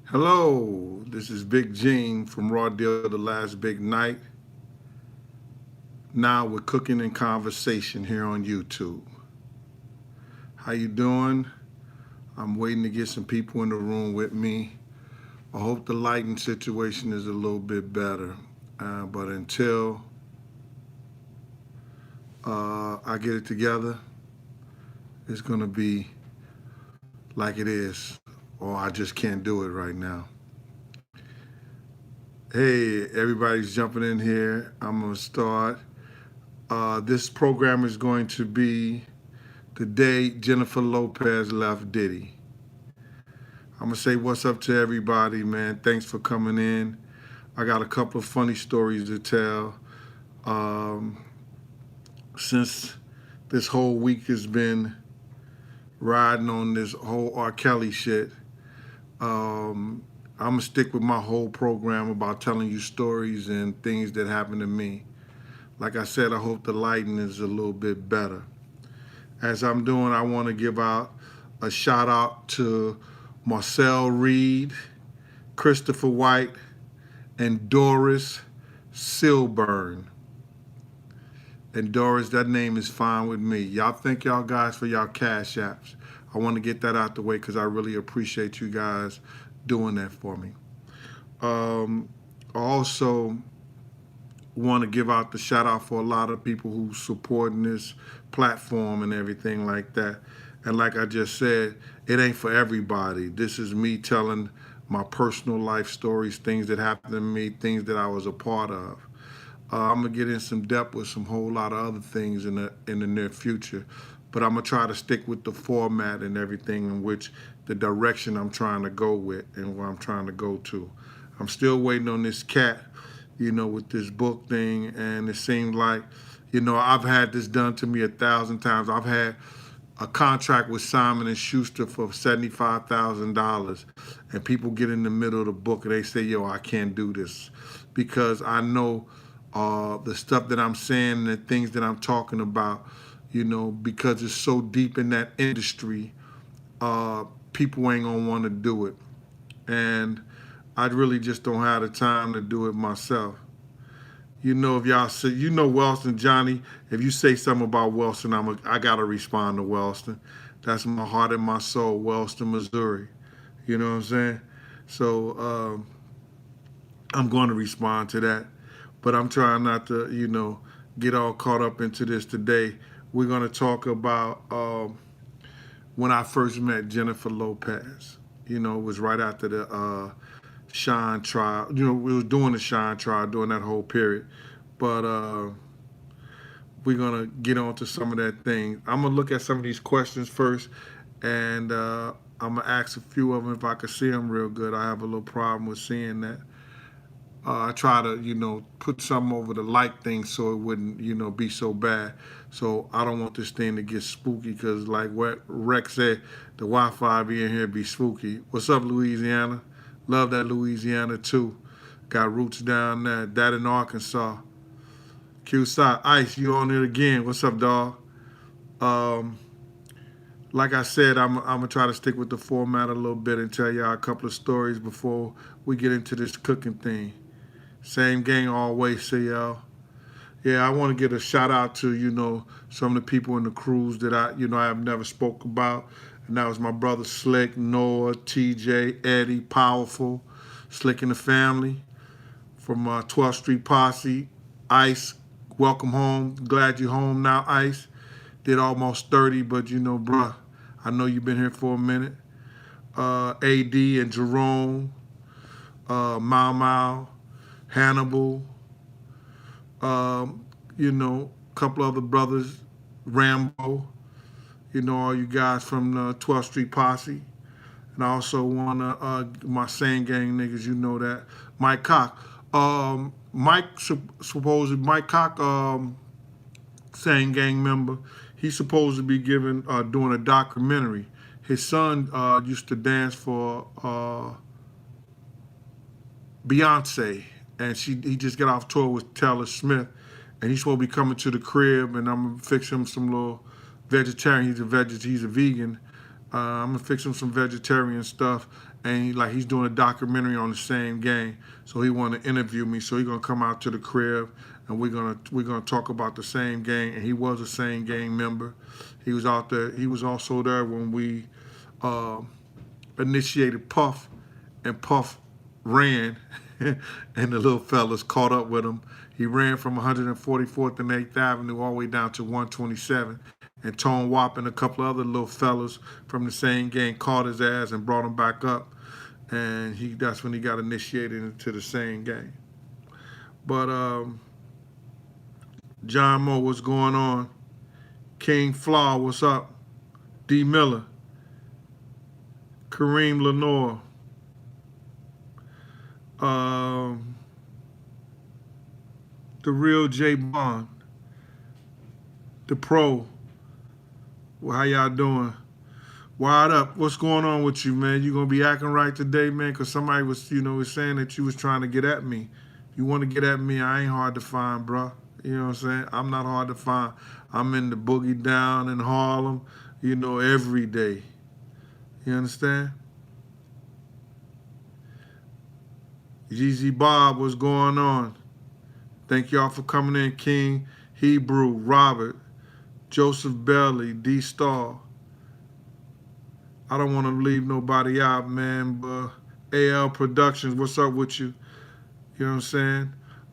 Hello, this is Big Gene from Raw Deal The Last Big Night. Now we're cooking and conversation here on YouTube. How you doing? I'm waiting to get some people in the room with me. I hope the lighting situation is a little bit better. But until I get it together, it's going to be like it is, or I just can't do it right now. Hey, everybody's jumping in here. I'm going to start. This program is going to be the day Jennifer Lopez left Diddy. I'm gonna say what's up to everybody, man. Thanks for coming in. I got a couple of funny stories to tell. Um, since this whole week has been riding on this whole R. Kelly shit, I'm gonna stick with my whole program about telling you stories and things that happened to me. Like I said, I hope the lighting is a little bit better. As I'm doing, I want to give out a shout out to Marcel Reed, Christopher White, and Doris Silburn. And Doris, that name is fine with me. Y'all thank y'all guys for y'all cash apps. I want to get that out the way because I really appreciate you guys doing that for me. I also want to give out the shout out for a lot of people who supporting this platform and everything like that. And like I just said, it ain't for everybody. This is me telling my personal life stories, things that happened to me, things that I was a part of. I'm gonna get in some depth with some whole lot of other things in the near future, but I'm gonna try to stick with the format and everything in which the direction I'm trying to go with and where I'm trying to go to. I'm still waiting on this cat, with this book thing, and it seemed like, I've had this done to me 1,000 times. I've had a contract with Simon and Schuster for $75,000, and people get in the middle of the book and they say, "Yo, I can't do this," because I know the stuff that I'm saying and the things that I'm talking about, because it's so deep in that industry, people ain't gonna want to do it, and I really just don't have the time to do it myself. If y'all say, Wellston, Johnny, if you say something about Wellston, I gotta respond to Wellston. That's my heart and my soul, Wellston, Missouri. You know what I'm saying? So I'm going to respond to that, but I'm trying not to, get all caught up into this today. We're going to talk about when I first met Jennifer Lopez. It was right after the Shine trial. We was doing the Shine trial during that whole period. But we're gonna get on to some of that thing. I'm gonna look at some of these questions first, and I'm gonna ask a few of them if I can see them real good. I have a little problem with seeing that. I try to, put something over the light thing so it wouldn't, be so bad. So I don't want this thing to get spooky because, like what Rex said, the Wi-Fi being here be spooky. What's up, Louisiana? Love that Louisiana too. Got roots down there. That in Arkansas. Q Side Ice, you on it again? What's up, dog? Um, like I said, I'm gonna try to stick with the format a little bit and tell y'all a couple of stories before we get into this cooking thing. Same gang always, see y'all. Yeah, I want to get a shout out to some of the people in the crews that I have never spoke about, and that was my brother Slick, Noah, TJ, Eddie, Powerful, Slick and the family from 12th Street Posse, Ice. Welcome home. Glad you're home now, Ice. Did almost 30, but bruh, I know you've been here for a minute. AD and Jerome, Mau Mau, Hannibal, a couple other brothers, Rambo, all you guys from the 12th Street Posse. And I also want to, my same gang niggas, you know that. Mike Cock. Mike Cock, same gang member, he's supposed to be doing a documentary. His son used to dance for Beyonce, and he just got off tour with Taylor Smith, and he's supposed to be coming to the crib, and I'm gonna fix him some little vegetarian. He's a vegan. I'm gonna fix him some vegetarian stuff, and he's doing a documentary on the same gang. So he want to interview me. So he's gonna come out to the crib, and we're gonna talk about the same gang. And he was a same gang member. He was out there. He was also there when we uh, initiated Puff, and Puff ran, and the little fellas caught up with him. He ran from 144th and 8th Avenue all the way down to 127. And Tone Wop and a couple of other little fellas from the same gang caught his ass and brought him back up. And that's when he got initiated into the same gang. But John Moe, what's going on? King Flaw, what's up? D Miller, Kareem Lenore, the real J Bond, the pro. Well, how y'all doing? Wide up. What's going on with you, man? You gonna be acting right today, man? Cause somebody was saying that you was trying to get at me. If you want to get at me, I ain't hard to find, bro. You know what I'm saying? I'm not hard to find. I'm in the boogie down in Harlem, every day. You understand? GZ Bob, what's going on? Thank y'all for coming in. King, Hebrew, Robert, Joseph Belly, D Star. I don't want to leave nobody out, man, but AL Productions, what's up with you? You know what I'm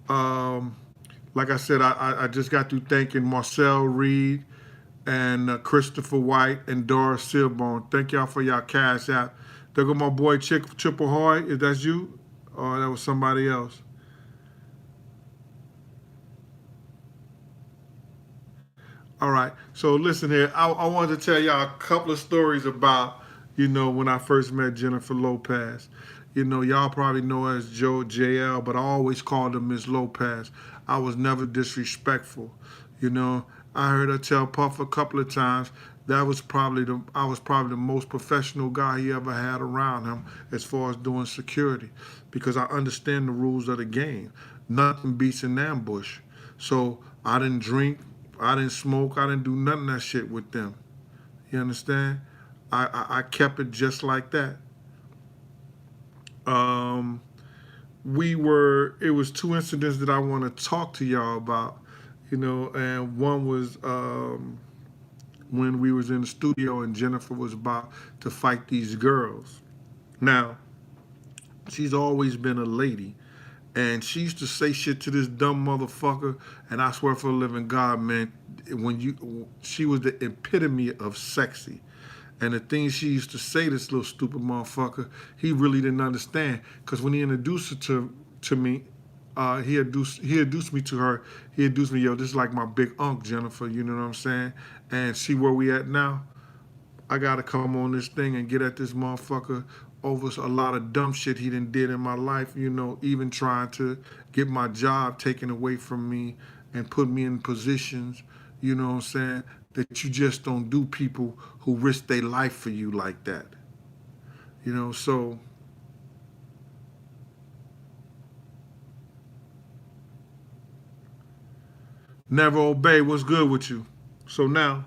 saying? Like I said, I just got through thanking Marcel Reed and Christopher White and Doris Silbone. Thank y'all for y'all cash out. There go my boy Triple Hoy. Is that you? Or that was somebody else? All right. So listen here. I wanted to tell y'all a couple of stories about, when I first met Jennifer Lopez. Y'all probably know her as Joe JL, but I always called her Miss Lopez. I was never disrespectful. I heard her tell Puff a couple of times I was probably the most professional guy he ever had around him as far as doing security, because I understand the rules of the game. Nothing beats an ambush. So I didn't drink, I didn't smoke, I didn't do none of that shit with them. You understand? I kept it just like that. It was two incidents that I want to talk to y'all about, and one was when we was in the studio and Jennifer was about to fight these girls. Now, she's always been a lady, and she used to say shit to this dumb motherfucker, and I swear for the living God, man, she was the epitome of sexy. And the things she used to say, this little stupid motherfucker, he really didn't understand. Because when he introduced her to me, he introduced me to her. He introduced me, yo, this is like my big unk, Jennifer, you know what I'm saying? And see where we at now? I got to come on this thing and get at this motherfucker over a lot of dumb shit he done did in my life, even trying to get my job taken away from me and put me in positions, you know what I'm saying, that you just don't do, people who risk their life for you like that. So never obey. What's good with you? So now,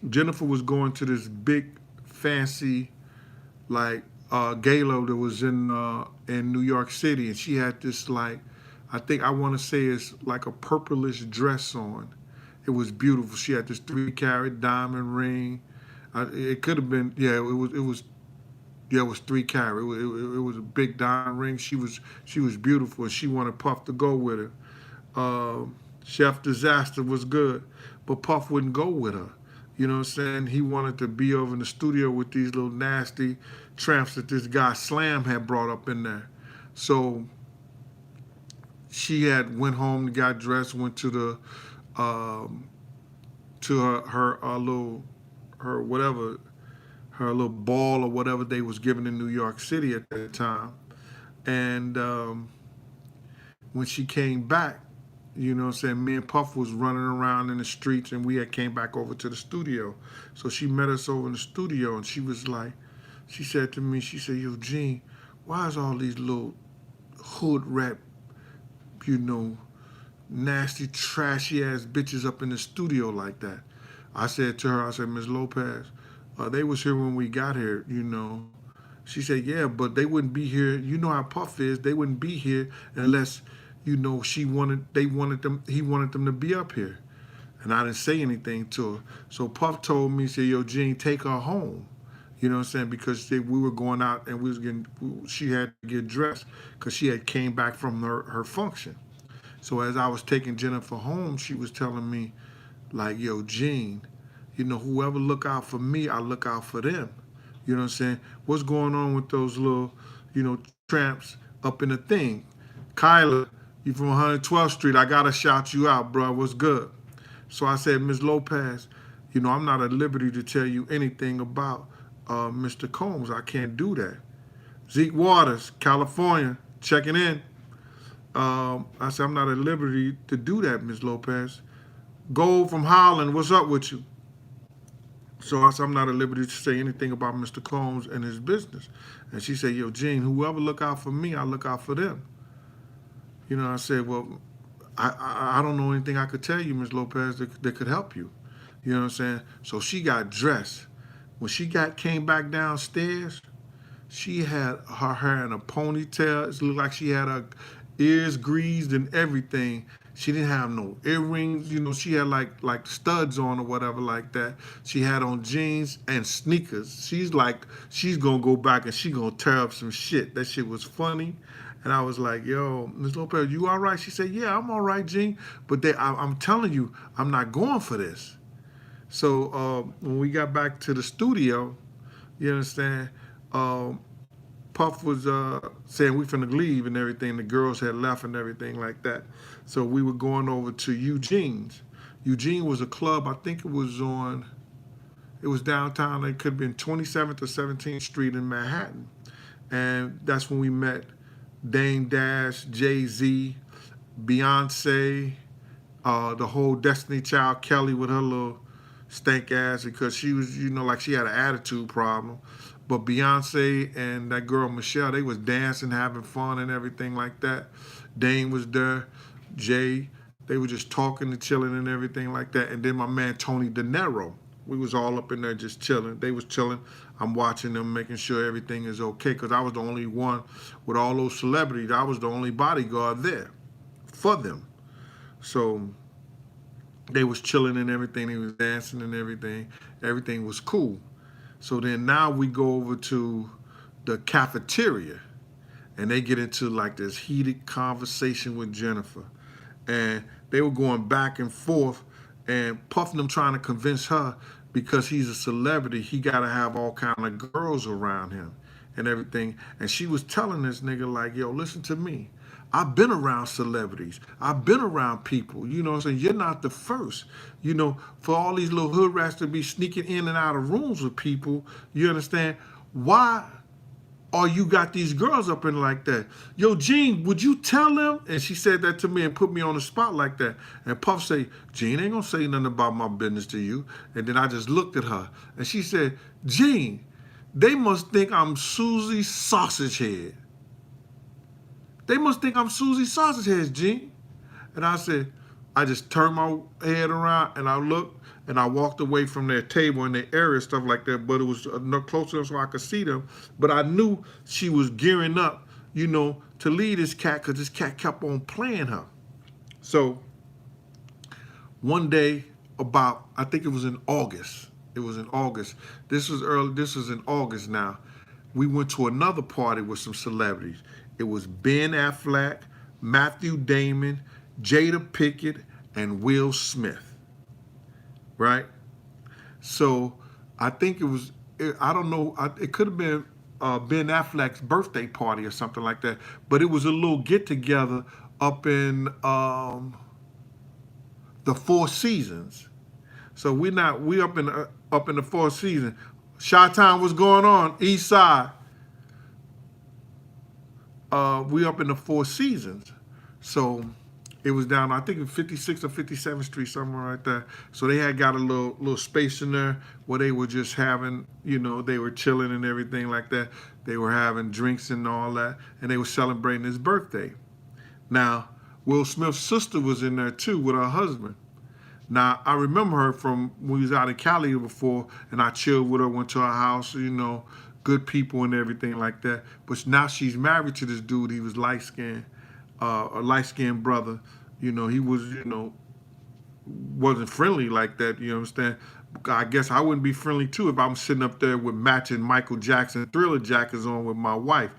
Jennifer was going to this big, fancy, like gala that was in New York City, and she had this I want to say it's like a purplish dress on. It was beautiful. She had this 3-carat diamond ring. It could have been, yeah. It was 3-carat. It was a big diamond ring. She was beautiful, and she wanted Puff to go with her. Chef Disaster was good, but Puff wouldn't go with her. You know what I'm saying? He wanted to be over in the studio with these little nasty tramps that this guy Slam had brought up in there. So she had went home, got dressed, went to the to her little her little ball or whatever they was giving in New York City at that time. And when she came back, you know what I'm saying, me and Puff was running around in the streets, and we had came back over to the studio. So she met us over in the studio, and she said to me, she said, yo, Gene, why is all these little hood rat, nasty, trashy ass bitches up in the studio like that? I said to her, Miss Lopez, They was here when we got here, you know. She said, yeah, but they wouldn't be here. You know how Puff is. They wouldn't be here unless, you know, he wanted them to be up here. And I didn't say anything to her. So Puff told me, he said, yo, Gene, take her home. You know what I'm saying? Because we were going out and she had to get dressed because she had came back from her function. So as I was taking Jennifer home, she was telling me, like, yo, Gene, you know, whoever look out for me, I look out for them. You know what I'm saying? What's going on with those little, you know, tramps up in the thing? Kyla, you from 112th Street. I got to shout you out, bro. What's good? So I said, Ms. Lopez, you know, I'm not at liberty to tell you anything about Mr. Combs. I can't do that. Zeke Waters, California, checking in. I said, I'm not at liberty to do that, Ms. Lopez. Gold from Holland, what's up with you? So I said, I'm not at liberty to say anything about Mr. Combs and his business. And she said, yo, Gene, whoever look out for me, I look out for them. You know, I said, well, I don't know anything I could tell you, Ms. Lopez, that could help you. You know what I'm saying? So she got dressed. When she came back downstairs, she had her hair in a ponytail. It looked like she had her ears greased and everything. She didn't have no earrings. You know, she had like studs on or whatever like that. She had on jeans and sneakers. She's gonna go back and she gonna tear up some shit. That shit was funny. And I was like, yo, Ms. Lopez, you all right? She said, yeah, I'm all right, Gene. But I'm telling you, I'm not going for this. So when we got back to the studio, you understand, Puff was saying we finna leave and everything. The girls had left and everything like that. So we were going over to Eugene's. Eugene was a club. I think it was downtown. It could have been 27th or 17th Street in Manhattan. And that's when we met Dame Dash, Jay-Z, Beyonce, the whole Destiny Child, Kelly with her little stank ass because she was, you know, like she had an attitude problem. But Beyonce and that girl Michelle, they was dancing, having fun and everything like that. Dame was there, Jay, they were just talking and chilling and everything like that. And then my man Tony De Niro, we was all up in there just chilling. They was chilling. I'm watching them, making sure everything is okay because I was the only one with all those celebrities. I was the only bodyguard there for them. So they was chilling and everything. They was dancing and everything. Everything was cool. So then now we go over to the cafeteria and they get into like this heated conversation with Jennifer. And they were going back and forth and puffing them trying to convince her because he's a celebrity, he got to have all kind of girls around him and everything. And she was telling this nigga like, yo, listen to me. I've been around celebrities. I've been around people. You know what I'm saying? You're not the first. You know, for all these little hood rats to be sneaking in and out of rooms with people, you understand? Why are you got these girls up in like that? Yo, Gene, would you tell them? And she said that to me and put me on the spot like that. And Puff say, Gene ain't gonna say nothing about my business to you. And then I just looked at her and she said, Gene, they must think I'm Susie Sausage Head. They must think I'm Susie Sausage Head, Gene. And I said, I just turned my head around and I looked and I walked away from their table and their area, stuff like that. But it was close enough so I could see them. But I knew she was gearing up, you know, to lead this cat because this cat kept on playing her. So one day about, I think it was in August. It was in August. This was early. This was in August now. We went to another party with some celebrities. It was Ben Affleck, Matthew Damon, Jada Pinkett, and Will Smith. Right? So I think it was, I don't know, it could have been Ben Affleck's birthday party or something like that. But it was a little get together up in the Four Seasons. So we up in the Four Seasons. Chi-Town, what's going on? East Side. We up in the Four Seasons. So it was down, I think, 56th or 57th Street, somewhere right there. So they had got a little space in there where they were just having, you know, they were chilling and everything like that. They were having drinks and all that, and they were celebrating his birthday. Now, Will Smith's sister was in there too with her husband. Now, I remember her from when we was out in Cali before, and I chilled with her, went to her house, you know, good people and everything like that. But now she's married to this dude. He was light-skinned, a light-skinned brother. You know, he was, you know, wasn't friendly like that, you understand? I guess I wouldn't be friendly too if I'm sitting up there with matching Michael Jackson Thriller jackets on with my wife.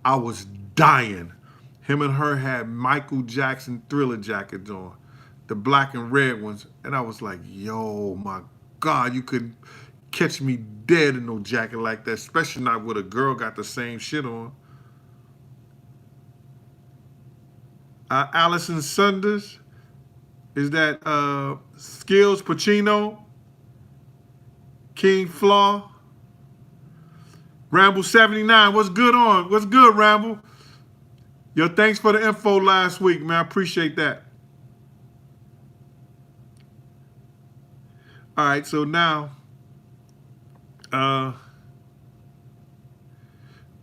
I was dying. Him and her had Michael Jackson Thriller jackets on, the black and red ones. And I was like, yo, my God, you couldn't catch me dead in no jacket like that, especially not with a girl got the same shit on. Allison Sanders, is that Skills Pacino? King Flaw? Ramble 79, what's good on? What's good, Ramble? Yo, thanks for the info last week, man. I appreciate that. All right, so now,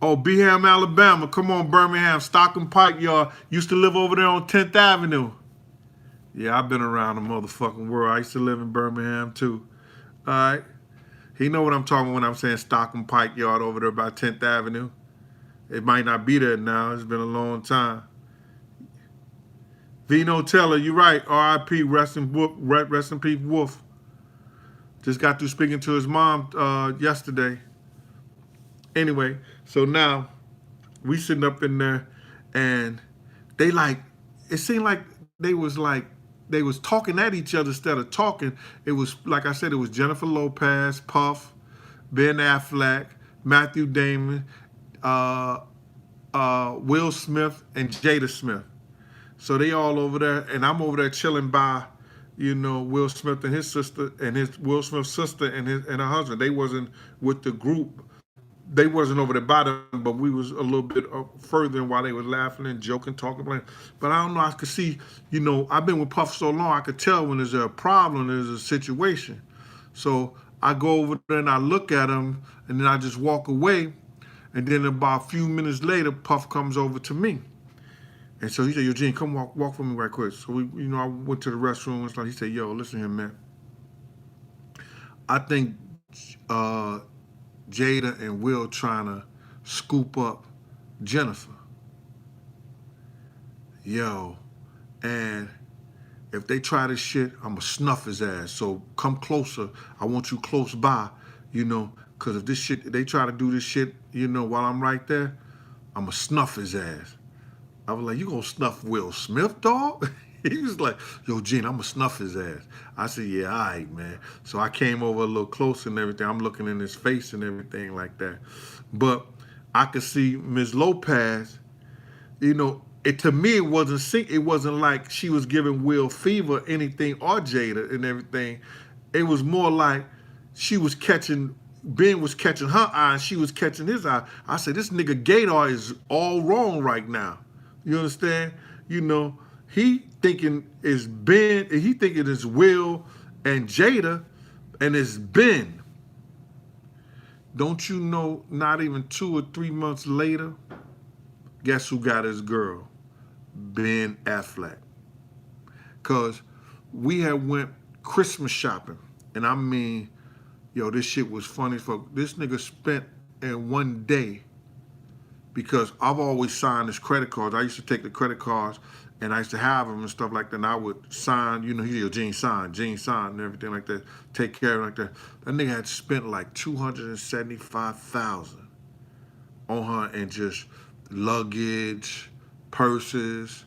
Beham, Alabama. Come on, Birmingham. Stockton Pike, y'all. Used to live over there on 10th Avenue. Yeah, I've been around the motherfucking world. I used to live in Birmingham, too. All right. He know what I'm talking when I'm saying Stockton Pike Yard over there by 10th Avenue. It might not be there now. It's been a long time. Vino Teller, you're right. R.I.P. Rest in peace, Wolf. Just got through speaking to his mom yesterday. Anyway, so now we sitting up in there, and they like, it seemed like they was talking at each other instead of talking. It was, like I said, it was Jennifer Lopez, Puff, Ben Affleck, Matthew Damon, Will Smith, and Jada Smith. So they all over there, and I'm over there chilling by, you know, Will Smith and his sister, and his Will Smith's sister and her husband. They wasn't with the group. They wasn't over the bottom, but we was a little bit further in while they was laughing and joking, talking. But I don't know. I could see, you know, I've been with Puff so long, I could tell when there's a problem, there's a situation. So I go over there and I look at him, and then I just walk away. And then about a few minutes later, Puff comes over to me. And so he said, yo, Gene, come walk for me right quick. So I went to the restroom and stuff. He said, yo, listen here, man. I think Jada and Will trying to scoop up Jennifer. Yo, and if they try this shit, I'ma snuff his ass. So come closer. I want you close by, you know, because if they try to do this shit, you know, while I'm right there, I'ma snuff his ass. I was like, you gonna snuff Will Smith, dog? He was like, yo, Gene, I'm gonna snuff his ass. I said, yeah, all right, man. So I came over a little closer and everything. I'm looking in his face and everything like that. But I could see Ms. Lopez, you know, to me, it wasn't like she was giving Will fever, anything, or Jada and everything. It was more like Ben was catching her eye and she was catching his eye. I said, this nigga Gator is all wrong right now. You understand? You know, he thinking it's Will and Jada, and it's Ben. Don't you know, not even 2 or 3 months later, guess who got his girl? Ben Affleck. Because we had went Christmas shopping, and I mean, yo, this shit was funny. This nigga spent in one day, because I've always signed his credit cards. I used to take the credit cards and I used to have them and stuff like that. And I would sign, you know, Gene sign, and everything like that. Take care of it like that. That nigga had spent like $275,000 on her and just luggage, purses,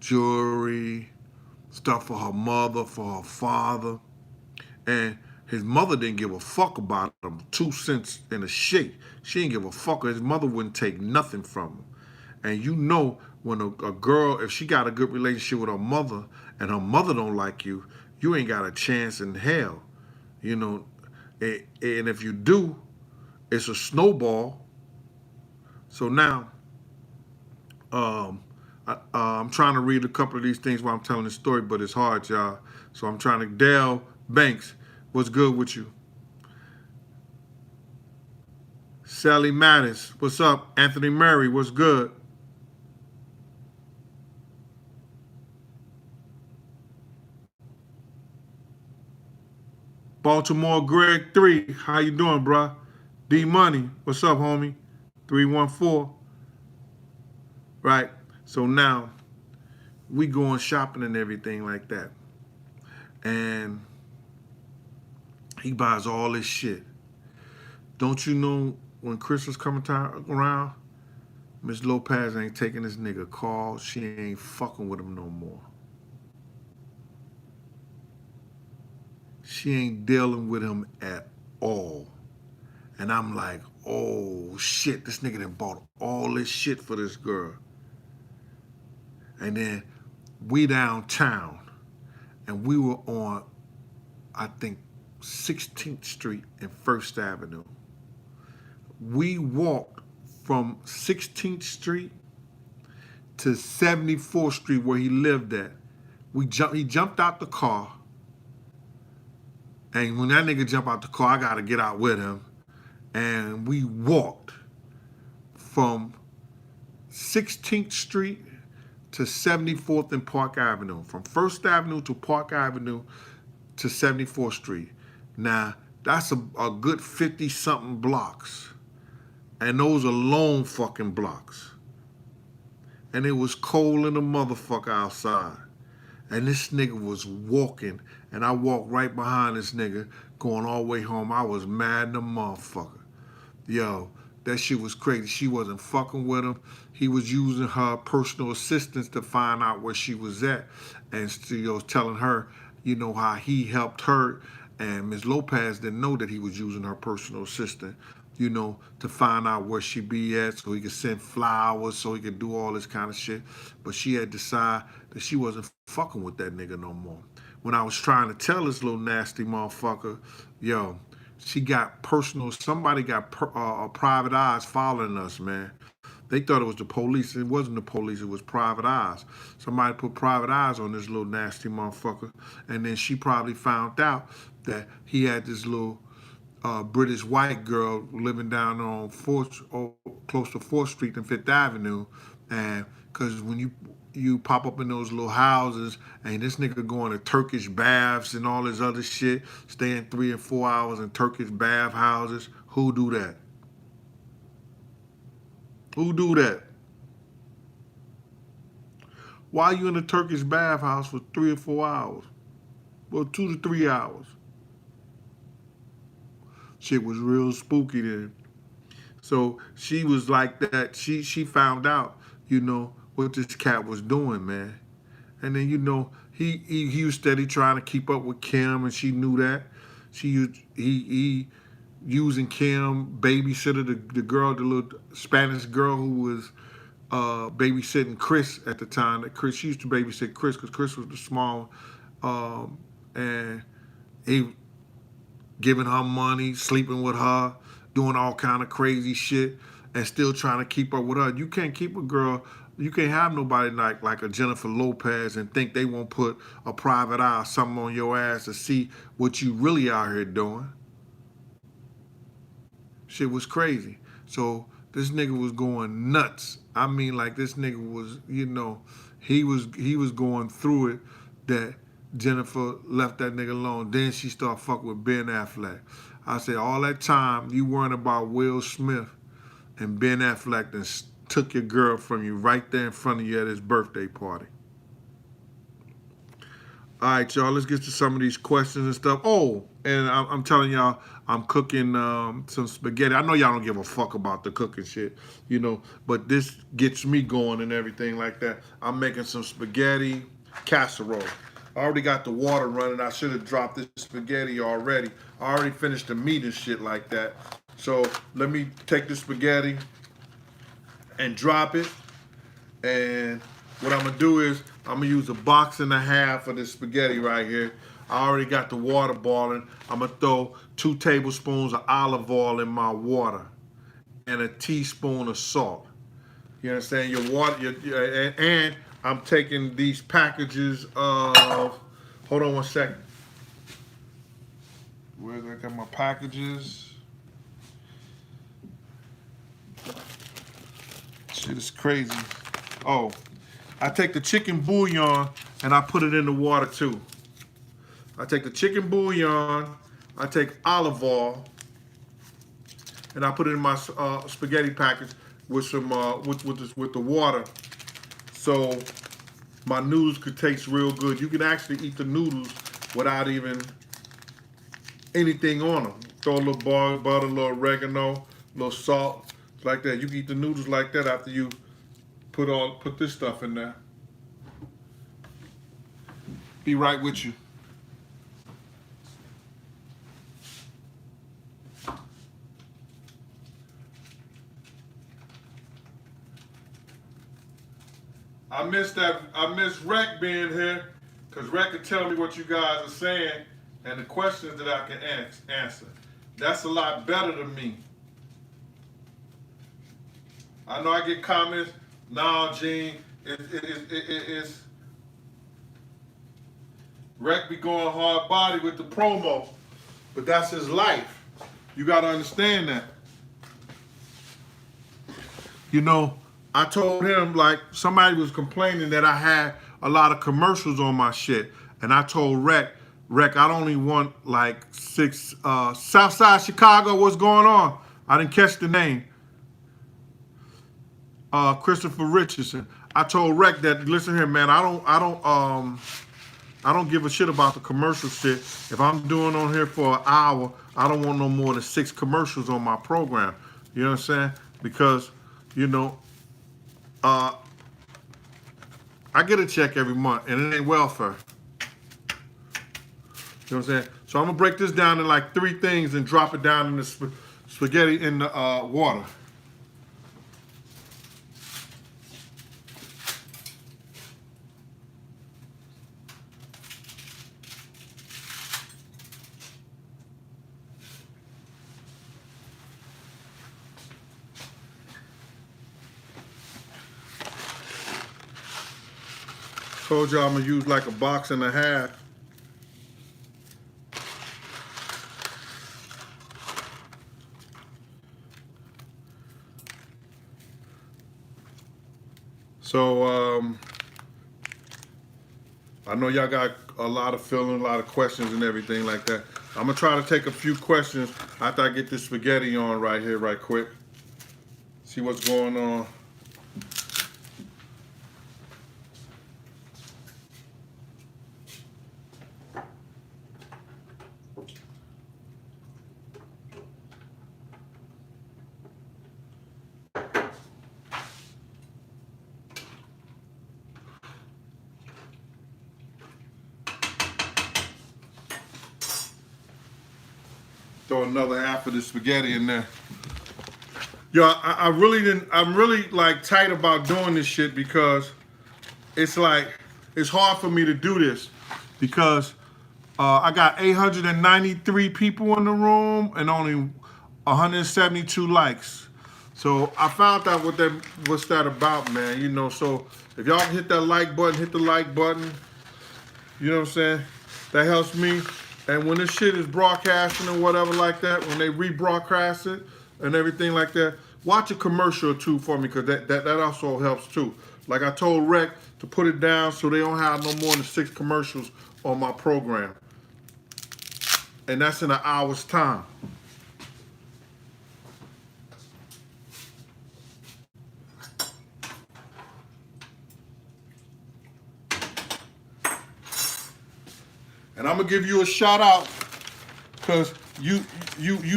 jewelry, stuff for her mother, for her father. And his mother didn't give a fuck about him. 2 cents in a shake. She didn't give a fuck. His mother wouldn't take nothing from him. And you know, when a girl, if she got a good relationship with her mother and her mother don't like you, you ain't got a chance in hell. You know, and if you do, it's a snowball. So now, I'm trying to read a couple of these things while I'm telling this story, but it's hard, y'all. So I'm trying to, Dale Banks, what's good with you? Sally Mattis, what's up? Anthony Murray, what's good? Baltimore Greg 3, how you doing, bruh? D Money, what's up, homie? 314. Right. So now we going shopping and everything like that. And he buys all this shit. Don't you know when Christmas coming time around, Miss Lopez ain't taking this nigga call. She ain't fucking with him no more. She ain't dealing with him at all. And I'm like, oh shit, this nigga done bought all this shit for this girl. And then we downtown and we were on, I think, 16th Street and 1st Avenue. We walked from 16th Street to 74th Street where he lived at. He jumped out the car. And when that nigga jumped out the car, I gotta get out with him. And we walked from 16th Street to 74th and Park Avenue. From 1st Avenue to Park Avenue to 74th Street. Now, that's a good 50-something blocks. And those are long fucking blocks. And it was cold in the motherfucker outside. And this nigga was walking. And I walked right behind this nigga going all the way home. I was mad in the motherfucker. Yo, that shit was crazy. She wasn't fucking with him. He was using her personal assistants to find out where she was at. And still telling her, you know, how he helped her. And Ms. Lopez didn't know that he was using her personal assistant, you know, to find out where she be at so he could send flowers, so he could do all this kind of shit. But she had decided that she wasn't fucking with that nigga no more. When I was trying to tell this little nasty motherfucker, yo, she got personal, somebody got private eyes following us, man. They thought it was the police. It wasn't the police, it was private eyes. Somebody put private eyes on this little nasty motherfucker. And then she probably found out that he had this little British white girl living down on close to 4th Street and 5th Avenue. And because when you pop up in those little houses and this nigga going to Turkish baths and all this other shit, staying 3 and 4 hours in Turkish bath houses, who do that? Who do that? Why you in a Turkish bathhouse for 3 or 4 hours? Well, 2 to 3 hours. Shit was real spooky then. So she was like that. She found out, you know, what this cat was doing, man. And then, you know, he was steady trying to keep up with Kim, and she knew that. He using Kim, babysitter, the girl, the little Spanish girl who was babysitting Chris at the time. She used to babysit Chris because Chris was the small, and he giving her money, sleeping with her, doing all kind of crazy shit, and still trying to keep up with her. You can't keep a girl. You can't have nobody like a Jennifer Lopez and think they won't put a private eye or something on your ass to see what you really out here doing. Shit was crazy. So this nigga was going nuts. I mean, like this nigga was, you know, he was going through it that Jennifer left that nigga alone. Then she started fucking with Ben Affleck. I said, all that time you worrying about Will Smith and Ben Affleck then took your girl from you right there in front of you at his birthday party. All right, y'all, let's get to some of these questions and stuff. Oh, and I'm telling y'all, I'm cooking some spaghetti. I know y'all don't give a fuck about the cooking shit, you know, but this gets me going and everything like that. I'm making some spaghetti casserole. I already got the water running. I should have dropped this spaghetti already. I already finished the meat and shit like that. So let me take the spaghetti and drop it. And what I'm gonna do is I'm gonna use 1.5 boxes of this spaghetti right here. I already got the water boiling. I'm gonna throw 2 tablespoons of olive oil in my water and a teaspoon of salt. You understand? Your water, and I'm taking these packages of, hold on one second. Where's I got my packages? Shit is crazy. Oh, I take the chicken bouillon and I put it in the water too. I take the chicken bouillon, I take olive oil and I put it in my spaghetti package with some with the water, so my noodles could taste real good. You can actually eat the noodles without even anything on them. Throw a little butter, a little oregano, a little salt, like that. You can eat the noodles like that after you put this stuff in there. Be right with you. I miss Rec being here, because Rec can tell me what you guys are saying and the questions that I can answer. That's a lot better than me. I know I get comments, nah, Gene, it's Rec be going hard body with the promo, but that's his life. You gotta understand that. You know, I told him, like, somebody was complaining that I had a lot of commercials on my shit. And I told Rec, I only want like 6, Southside Chicago, what's going on? I didn't catch the name. Christopher Richardson. I told Rec that, listen here, man, I don't give a shit about the commercial shit. If I'm doing on here for an hour, I don't want no more than 6 commercials on my program. You know what I'm saying? Because, you know, I get a check every month, and it ain't welfare. You know what I'm saying? So I'm gonna break this down in like 3 things and drop it down in the spaghetti in the water. Told y'all I'm gonna use like a box and a half. So I know y'all got a lot of feeling, a lot of questions and everything like that. I'm gonna try to take a few questions after I get this spaghetti on right here, right quick. See what's going on. Throw another half of the spaghetti in there. Yo, I'm really like tight about doing this shit because it's hard for me to do this because I got 893 people in the room and only 172 likes. So I found out what's that about, man. You know, so if y'all can hit that like button, hit the like button. You know what I'm saying? That helps me. And when this shit is broadcasting or whatever like that, when they rebroadcast it and everything like that, watch a commercial or 2 for me, because that also helps too. Like I told Rec to put it down so they don't have no more than 6 commercials on my program. And that's in an hour's time. And I'm gonna give you a shout out because you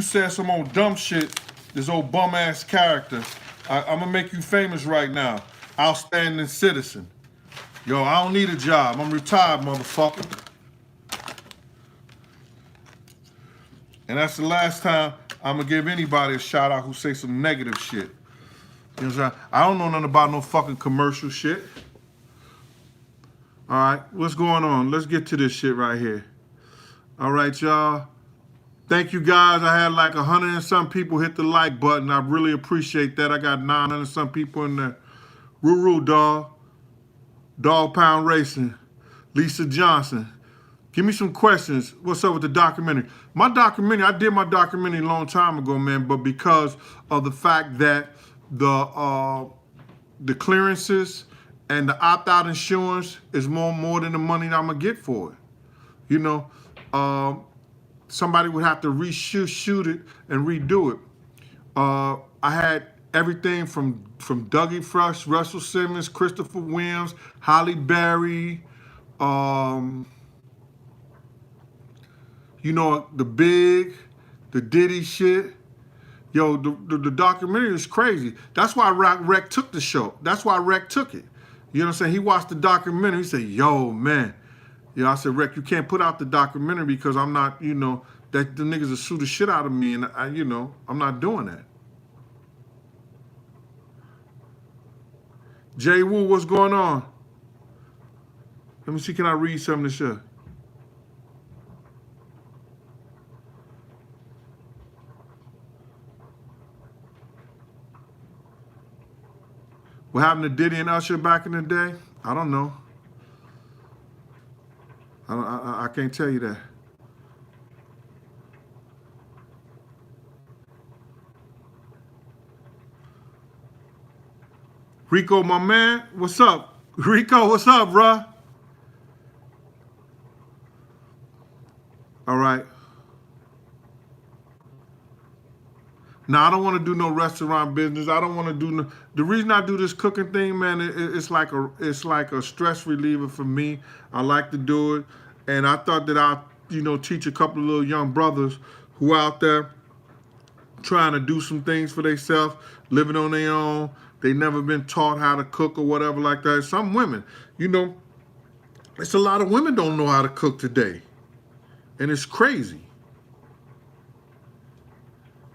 said some old dumb shit, this old bum ass character. I'm gonna make you famous right now. Outstanding citizen. Yo, I don't need a job. I'm retired, motherfucker. And that's the last time I'm gonna give anybody a shout out who say some negative shit. You know what I'm saying? I don't know nothing about no fucking commercial shit. All right, what's going on? Let's get to this shit right here. All right, y'all. Thank you, guys. I had like 100 and some people hit the like button. I really appreciate that. I got 900 and some people in there. Ruru Dog Pound Racing, Lisa Johnson. Give me some questions. What's up with the documentary? I did my documentary a long time ago, man, but because of the fact that the clearances and the opt-out insurance is more than the money that I'm gonna get for it. You know, somebody would have to shoot it and redo it. I had everything from Dougie Fresh, Russell Simmons, Christopher Williams, Halle Berry, um, you know, the Big, the Diddy shit. Yo, the documentary is crazy. That's why Rec took the show. That's why Rec took it. You know what I'm saying? He watched the documentary. He said, yo, man. You know, I said, Rec, you can't put out the documentary because I'm not, you know, that the niggas will sue the shit out of me. And, you know, I'm not doing that. Jay Wu, what's going on? Let me see, can I read some of this shit? What happened to Diddy and Usher back in the day? I don't know. I can't tell you that. Rico, my man, what's up? Rico, what's up, bruh? All right. Now, I don't want to do no restaurant business. I don't want to do no. The reason I do this cooking thing, man, it's like a stress reliever for me. I like to do it, and I thought that I'd, you know, teach a couple of little young brothers who out there trying to do some things for themselves, living on their own. They never been taught how to cook or whatever like that. Some women, you know, it's a lot of women don't know how to cook today, and it's crazy.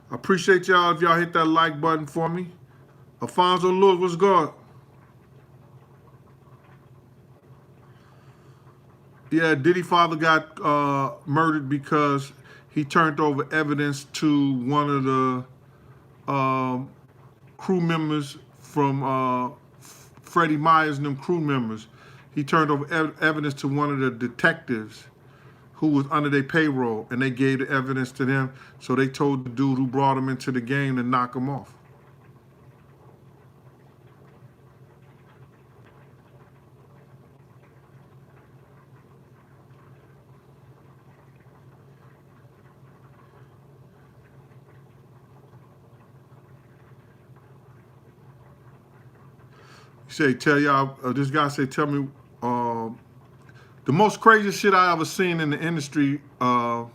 I appreciate y'all if y'all hit that like button for me. Alfonso Lewis, what's good? Yeah, Diddy father got murdered because he turned over evidence to one of the crew members from Freddie Myers and them crew members. He turned over evidence to one of the detectives who was under their payroll, and they gave the evidence to them. So they told the dude who brought him into the game to knock him off. He said, tell y'all, this guy said, tell me, the most craziest shit I ever seen in the industry was,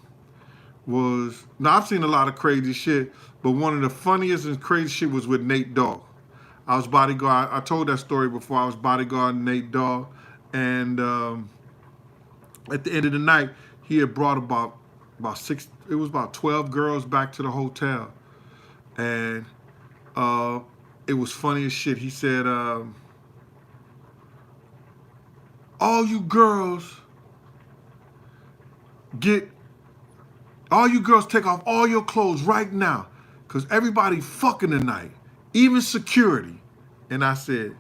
now I've seen a lot of crazy shit, but one of the funniest and crazy shit was with Nate Dogg. I was bodyguard. I told that story before. I was bodyguarding Nate Dogg, and at the end of the night, he had brought about six. It was about 12 girls back to the hotel, and it was funny as shit. He said, "All you girls take off all your clothes right now, cause everybody fucking tonight, even security." And I said,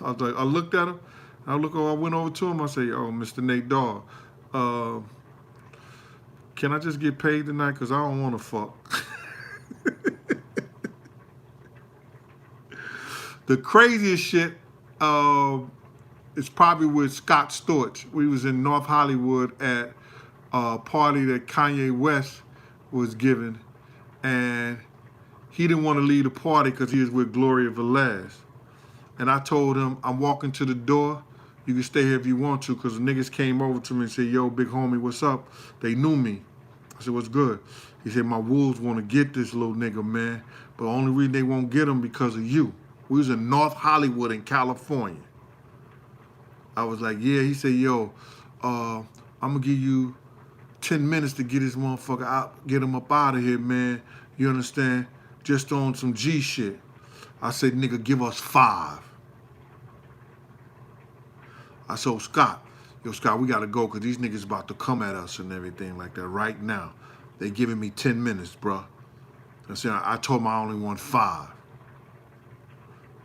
I was like, I looked at him. I went over to him. I said, "Oh, Mr. Nate Dogg, can I just get paid tonight? Cause I don't want to fuck." The craziest shit is probably with Scott Storch. We was in North Hollywood at a party that Kanye West was giving, and he didn't want to leave the party because he was with Gloria Velez. And I told him, I'm walking to the door. You can stay here if you want to, because the niggas came over to me and said, "Yo, big homie, what's up?" They knew me. I said, "What's good?" He said, "My wolves want to get this little nigga, man, but the only reason they won't get him because of you." We was in North Hollywood in California. I was like, "Yeah." He said, "Yo, I'm going to give you 10 minutes to get this motherfucker out, get him up out of here, man. You understand? Just on some G shit." I said, "Nigga, give us 5. I said, Scott, we got to go because these niggas about to come at us and everything like that right now. They giving me 10 minutes, bro. I said, I told them I only want 5.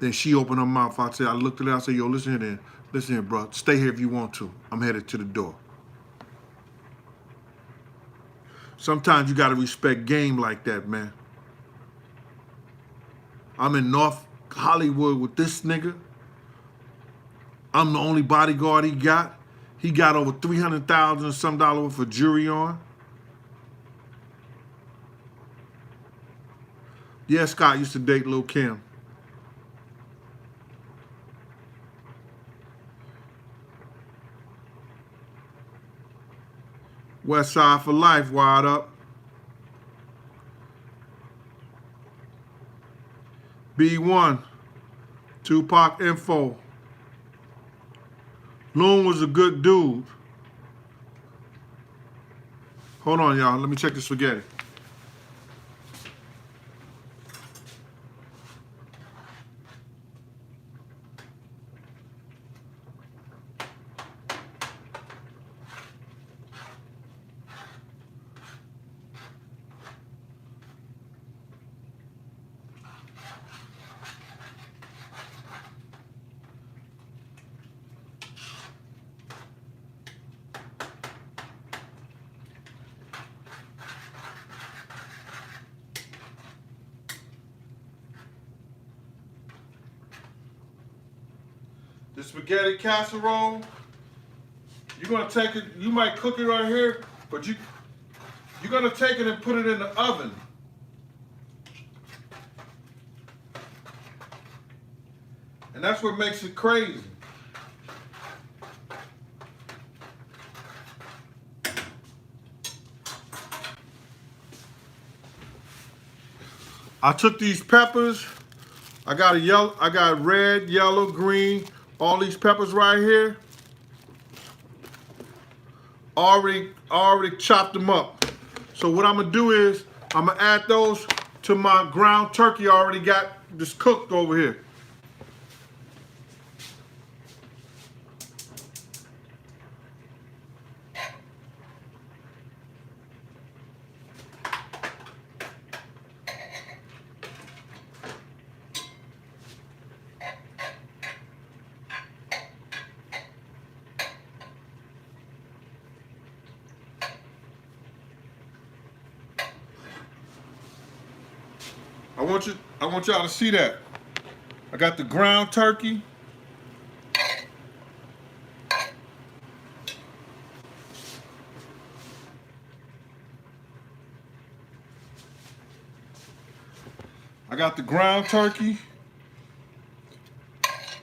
Then she opened her mouth. I looked at her. I said, "Yo, listen here then. Listen here, bro. Stay here if you want to. I'm headed to the door." Sometimes you got to respect game like that, man. I'm in North Hollywood with this nigga. I'm the only bodyguard he got. He got over $300,000 or some dollar worth of jewelry on. Yeah, Scott used to date Lil Kim. West Side for Life, Wired Up. B1, Tupac Info. Loon was a good dude. Hold on, y'all. Let me check the spaghetti. The spaghetti casserole, you're gonna take it, you might cook it right here, but you're gonna take it and put it in the oven. And that's what makes it crazy. I took these peppers. I got red, yellow, green, all these peppers right here. Already chopped them up. So what I'm gonna do is I'm gonna add those to my ground turkey I already got this cooked over here. I want y'all to see that. I got the ground turkey. I got the ground turkey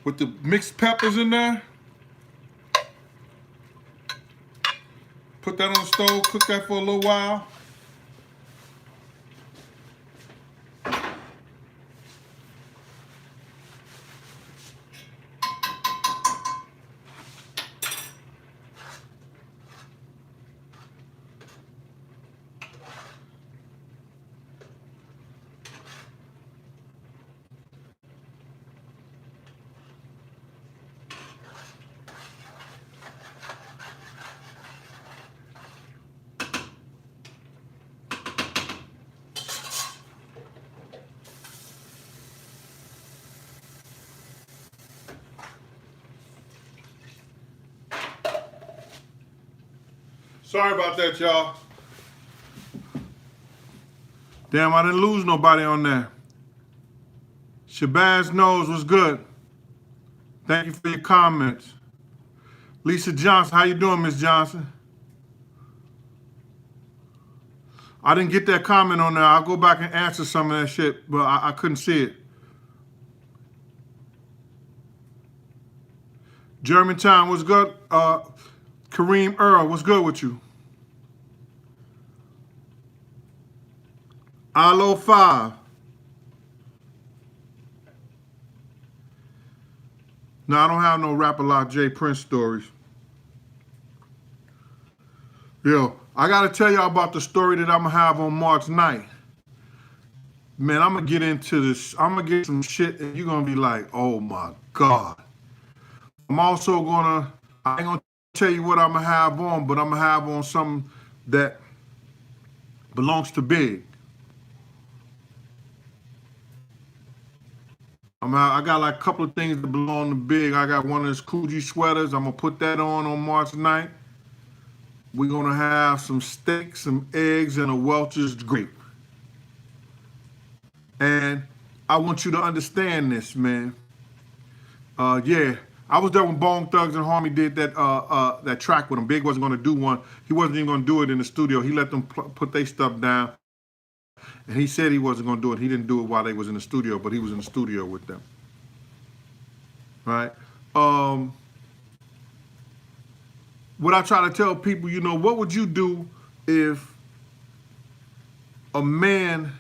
with the mixed peppers in there. Put that on the stove, cook that for a little while. Sorry about that, y'all. Damn, I didn't lose nobody on there. Shabazz Knows was good. Thank you for your comments. Lisa Johnson, how you doing, Miss Johnson? I didn't get that comment on there. I'll go back and answer some of that shit, but I couldn't see it. Germantown, what's good? Kareem Earl, what's good with you? Alo 5. No, I don't have no Rap-A-Lot J Prince stories. Yo, I gotta tell y'all about the story that I'm gonna have on March 9th. Man, I'm gonna get into this. I'm gonna get some shit and you're gonna be like, oh my God. I'm also I ain't gonna tell you what I'm gonna have on, but I'm gonna have on something that belongs to Big. I got like a couple of things that belong to Big. I got one of his Coogee sweaters. I'm gonna put that on March 9th. We're gonna have some steak, some eggs, and a Welch's grape. And I want you to understand this, man. Yeah, I was there when Bone Thugs and Harmony did that track with him. Big wasn't gonna do one. He wasn't even gonna do it in the studio. He let them put their stuff down. And he said he wasn't going to do it. He didn't do it while they was in the studio, but he was in the studio with them. Right? What I try to tell people, you know, what would you do if a man,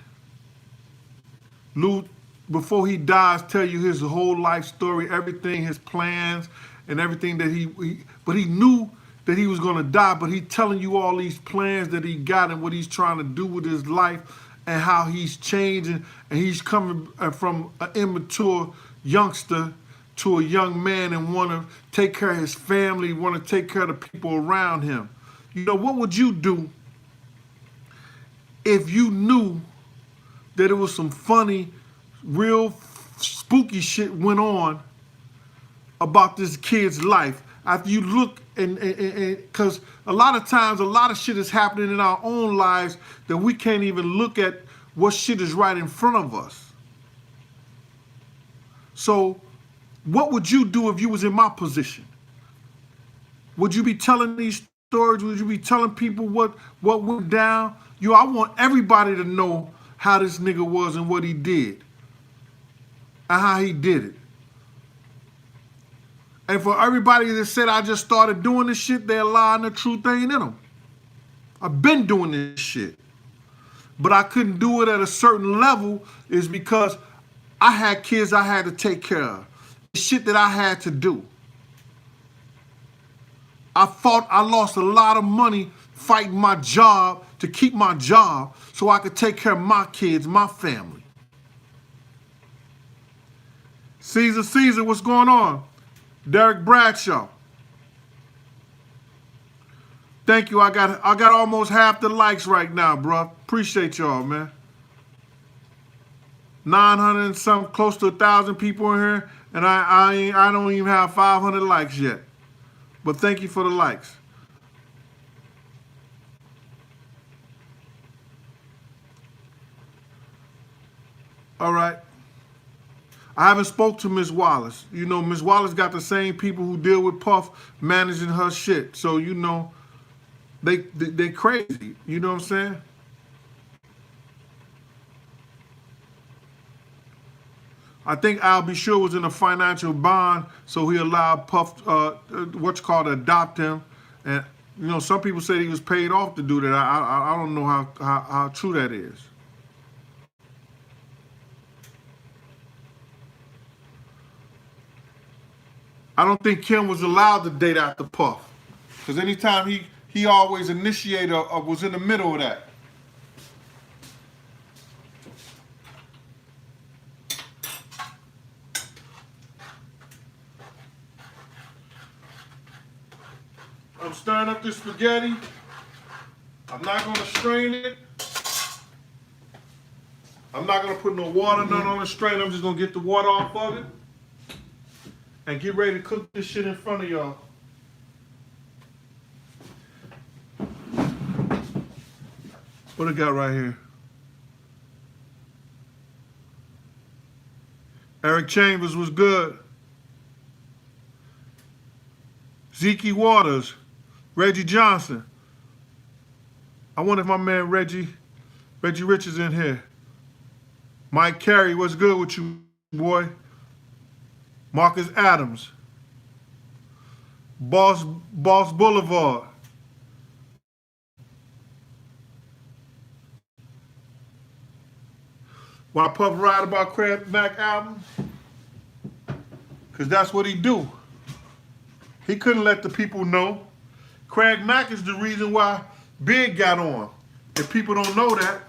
before he dies, tell you his whole life story, everything, his plans, and everything that but he knew that he was going to die, but he telling you all these plans that he got and what he's trying to do with his life and how he's changing, and he's coming from an immature youngster to a young man and want to take care of his family, want to take care of the people around him. You know, what would you do if you knew that it was some funny, real spooky shit went on about this kid's life? After you look, and because a lot of times, a lot of shit is happening in our own lives that we can't even look at what shit is right in front of us. So what would you do if you was in my position? Would you be telling these stories? Would you be telling people what went down? I want everybody to know how this nigga was and what he did and how he did it. And for everybody that said I just started doing this shit, they're lying, the truth ain't in them. I've been doing this shit. But I couldn't do it at a certain level is because I had kids I had to take care of. Shit that I had to do. I lost a lot of money fighting my job to keep my job so I could take care of my kids, my family. Caesar, what's going on? Derek Bradshaw. Thank you. I got almost half the likes right now, bro. Appreciate y'all, man. 900 and something, close to 1,000 people in here, and I don't even have 500 likes yet. But thank you for the likes. All right. I haven't spoke to Miss Wallace. You know, Miss Wallace got the same people who deal with Puff managing her shit. So, you know, they crazy. You know what I'm saying? I think Al B. Sure was in a financial bond, so he allowed Puff, to adopt him. And, you know, some people said he was paid off to do that. I don't know how true that is. I don't think Kim was allowed to date after Puff. Because anytime he always initiated or was in the middle of that. I'm stirring up this spaghetti. I'm not going to strain it. I'm not going to put no water none on the strain. I'm just going to get the water off of it. And get ready to cook this shit in front of y'all. What I got right here? Eric Chambers was good. Zeke Waters. Reggie Johnson. I wonder if my man Reggie Rich is in here. Mike Carey, what's good with you, boy? Marcus Adams. Boss Boulevard. Why Puff write about Craig Mack album? Because that's what he do. He couldn't let the people know. Craig Mack is the reason why Big got on. If people don't know that.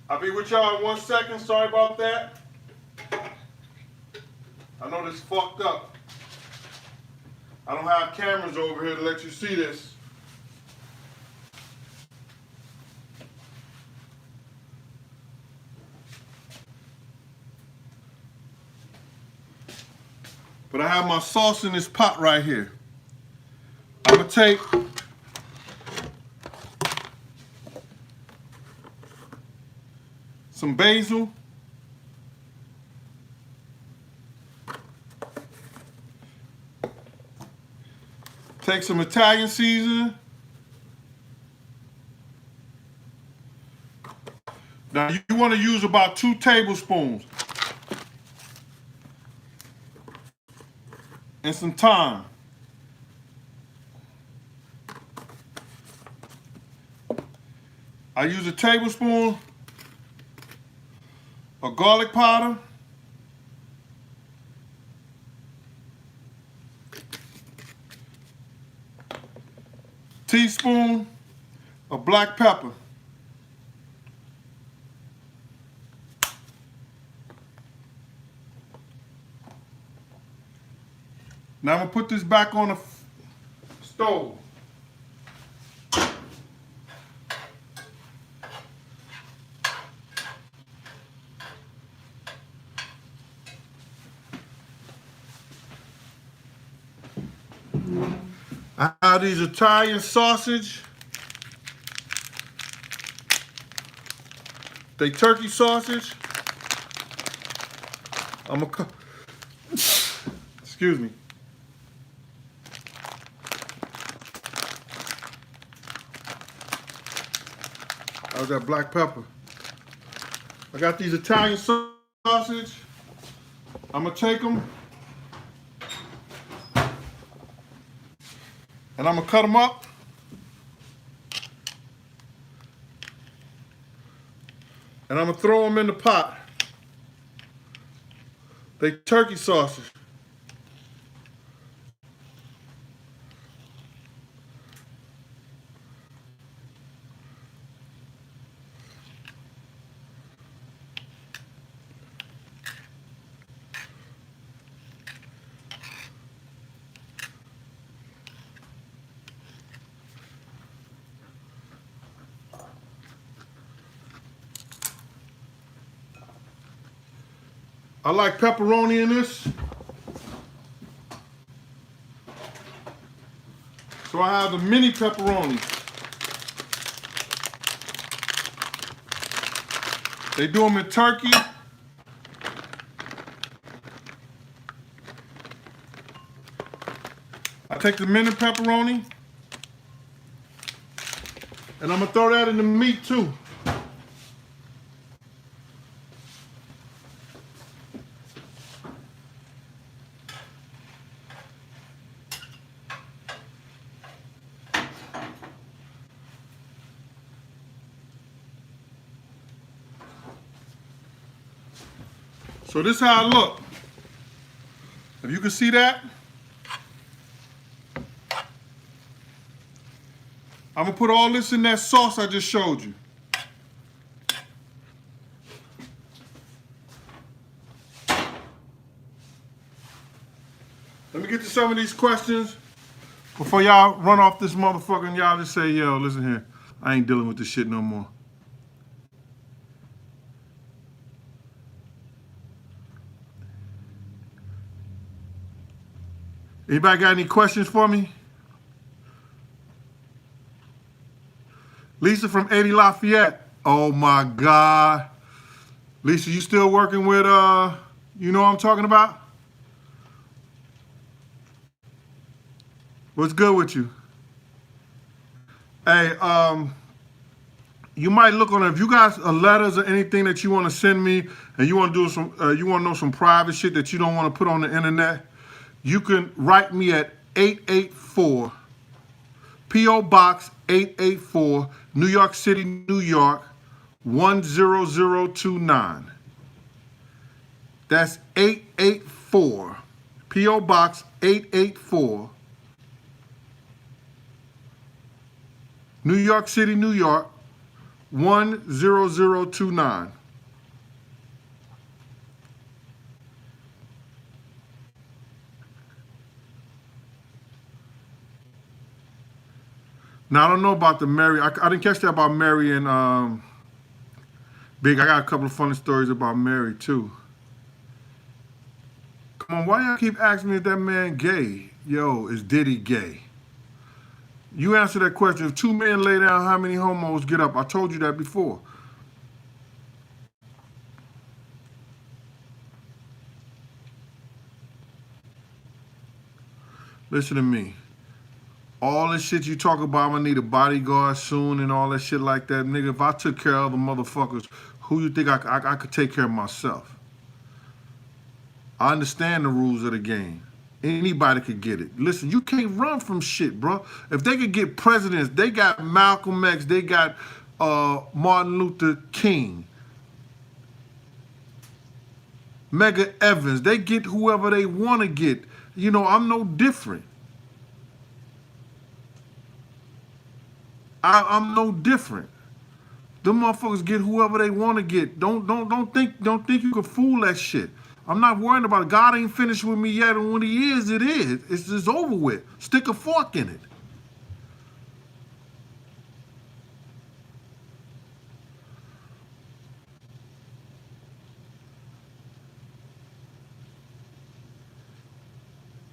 I'll be with y'all in 1 second. Sorry about that. I know this fucked up. I don't have cameras over here to let you see this. But I have my sauce in this pot right here. I'm gonna take some basil. Take some Italian seasoning. Now you want to use about 2 tablespoons. And some thyme. I use a tablespoon of garlic powder. Teaspoon of black pepper. Now I'm gonna put this back on the stove. I have these Italian sausage. They turkey sausage. I'm gonna excuse me. How's that black pepper? I got these Italian sausage. I'm gonna take them and I'm gonna cut them up. And I'm gonna throw them in the pot. They turkey sausage. I like pepperoni in this. So I have the mini pepperoni. They do them in turkey. I take the mini pepperoni and I'm gonna throw that in the meat too. So this is how it look. If you can see that, I'm gonna put all this in that sauce I just showed you. Let me get to some of these questions before y'all run off this motherfucker and y'all just say, yo, listen here, I ain't dealing with this shit no more. Anybody got any questions for me? Lisa from 80 Lafayette. Oh my God. Lisa, you still working with, you know what I'm talking about? What's good with you? Hey, you might look on it. If you got letters or anything that you want to send me and you want to do some, you want to know some private shit that you don't want to put on the internet, you can write me at 884 P.O. Box 884, New York City, New York, 10029. That's 884 P.O. Box 884, New York City, New York, 10029. Now I don't know about the Mary. I didn't catch that about Mary and Big. I got a couple of funny stories about Mary too. Come on, why y'all keep asking me if that man gay? Yo, is Diddy gay? You answer that question. If two men lay down, how many homos get up? I told you that before. Listen to me. All this shit you talk about, I'm gonna need a bodyguard soon and all that shit like that. Nigga, if I took care of other motherfuckers, who you think I could take care of myself? I understand the rules of the game. Anybody could get it. Listen, you can't run from shit, bro. If they could get presidents, they got Malcolm X, they got Martin Luther King, Medgar Evers. They get whoever they want to get. You know, I'm no different. I'm no different. Them motherfuckers get whoever they want to get. Don't think you can fool that shit. I'm not worrying about it. God ain't finished with me yet, and when He is, it is. It's just over with. Stick a fork in it.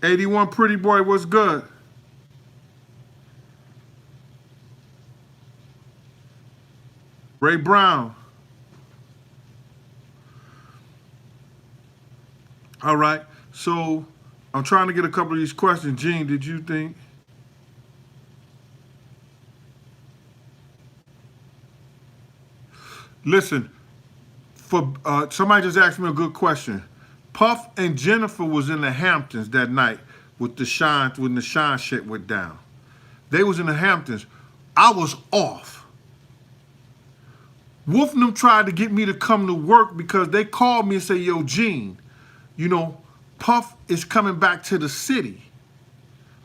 '81 Pretty Boy, what's good? Ray Brown. All right. So I'm trying to get a couple of these questions. Gene, did you think? Listen, for somebody just asked me a good question. Puff and Jennifer was in the Hamptons that night with the shine when the shine shit went down. They was in the Hamptons. I was off. Wolf and them tried to get me to come to work because they called me and said, yo, Gene, you know, Puff is coming back to the city.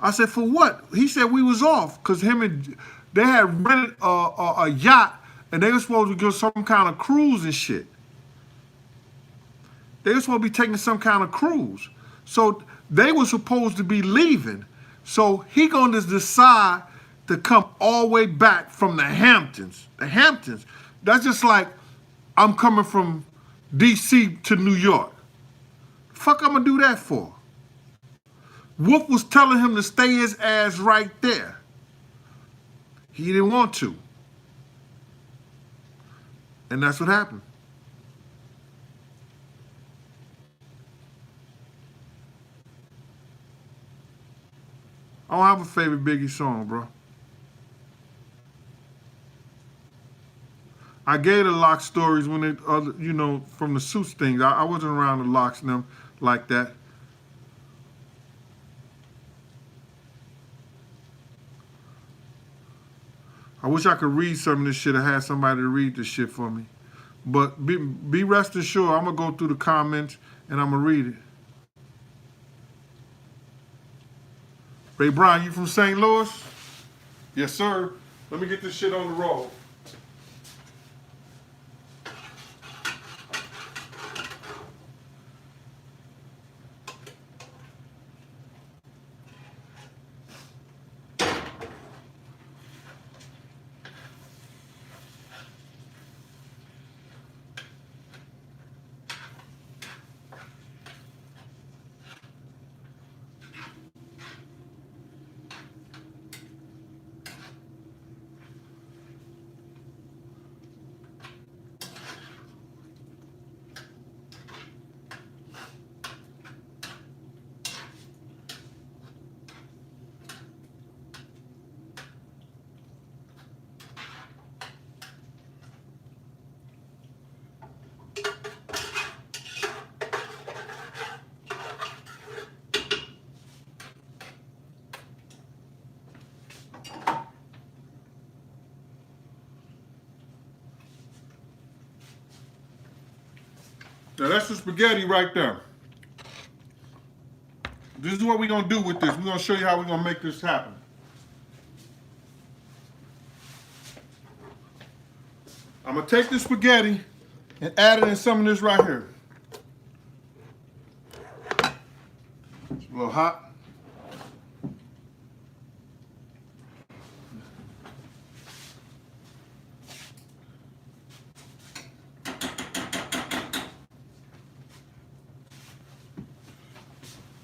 I said, for what? He said we was off because they had rented a yacht and they were supposed to go some kind of cruise and shit. They were supposed to be taking some kind of cruise. So they were supposed to be leaving. So he gonna decide to come all the way back from the Hamptons. The Hamptons. That's just like I'm coming from DC to New York. Fuck I'm gonna do that for? Wolf was telling him to stay his ass right there. He didn't want to. And that's what happened. I don't have a favorite Biggie song, bro. I gave the Lox stories when it, you know, from the Suits thing. I wasn't around the Lox and them like that. I wish I could read some of this shit. I had somebody to read this shit for me. But be rest assured, I'm gonna go through the comments and I'm gonna read it. Ray Brown, you from St. Louis? Yes, sir. Let me get this shit on the roll. Now that's the spaghetti right there. This is what we're gonna do with this. We're gonna show you how we're gonna make this happen. gonna take the spaghetti and add it in some of this right here. It's a little hot.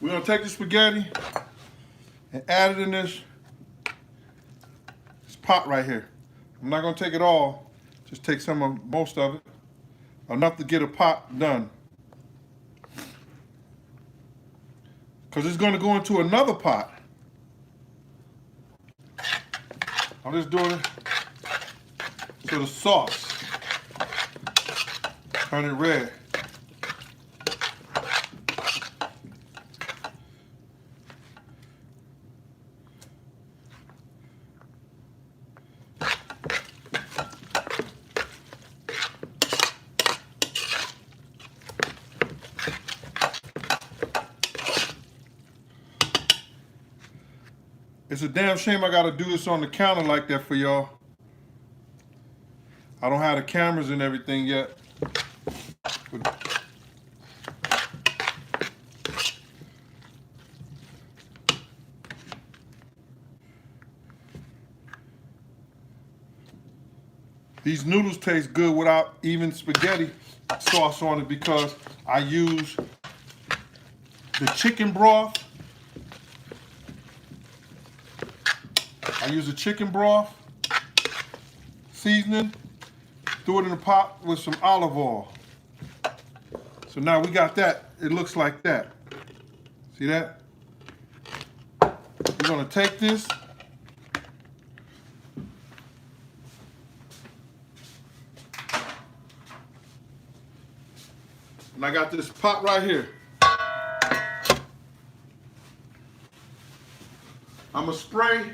We're gonna take the spaghetti and add it in this pot right here. I'm not gonna take it all, just take most of it, enough to get a pot done. Because it's gonna go into another pot. I'm just doing it to the sauce. Turn it red. It's a damn shame I gotta do this on the counter like that for y'all. I don't have the cameras and everything yet. These noodles taste good without even spaghetti sauce on it because I use the chicken broth. I use the chicken broth seasoning, threw it in the pot with some olive oil. So now we got that. It looks like that. See that? We're gonna take this. And I got this pot right here. I'm gonna spray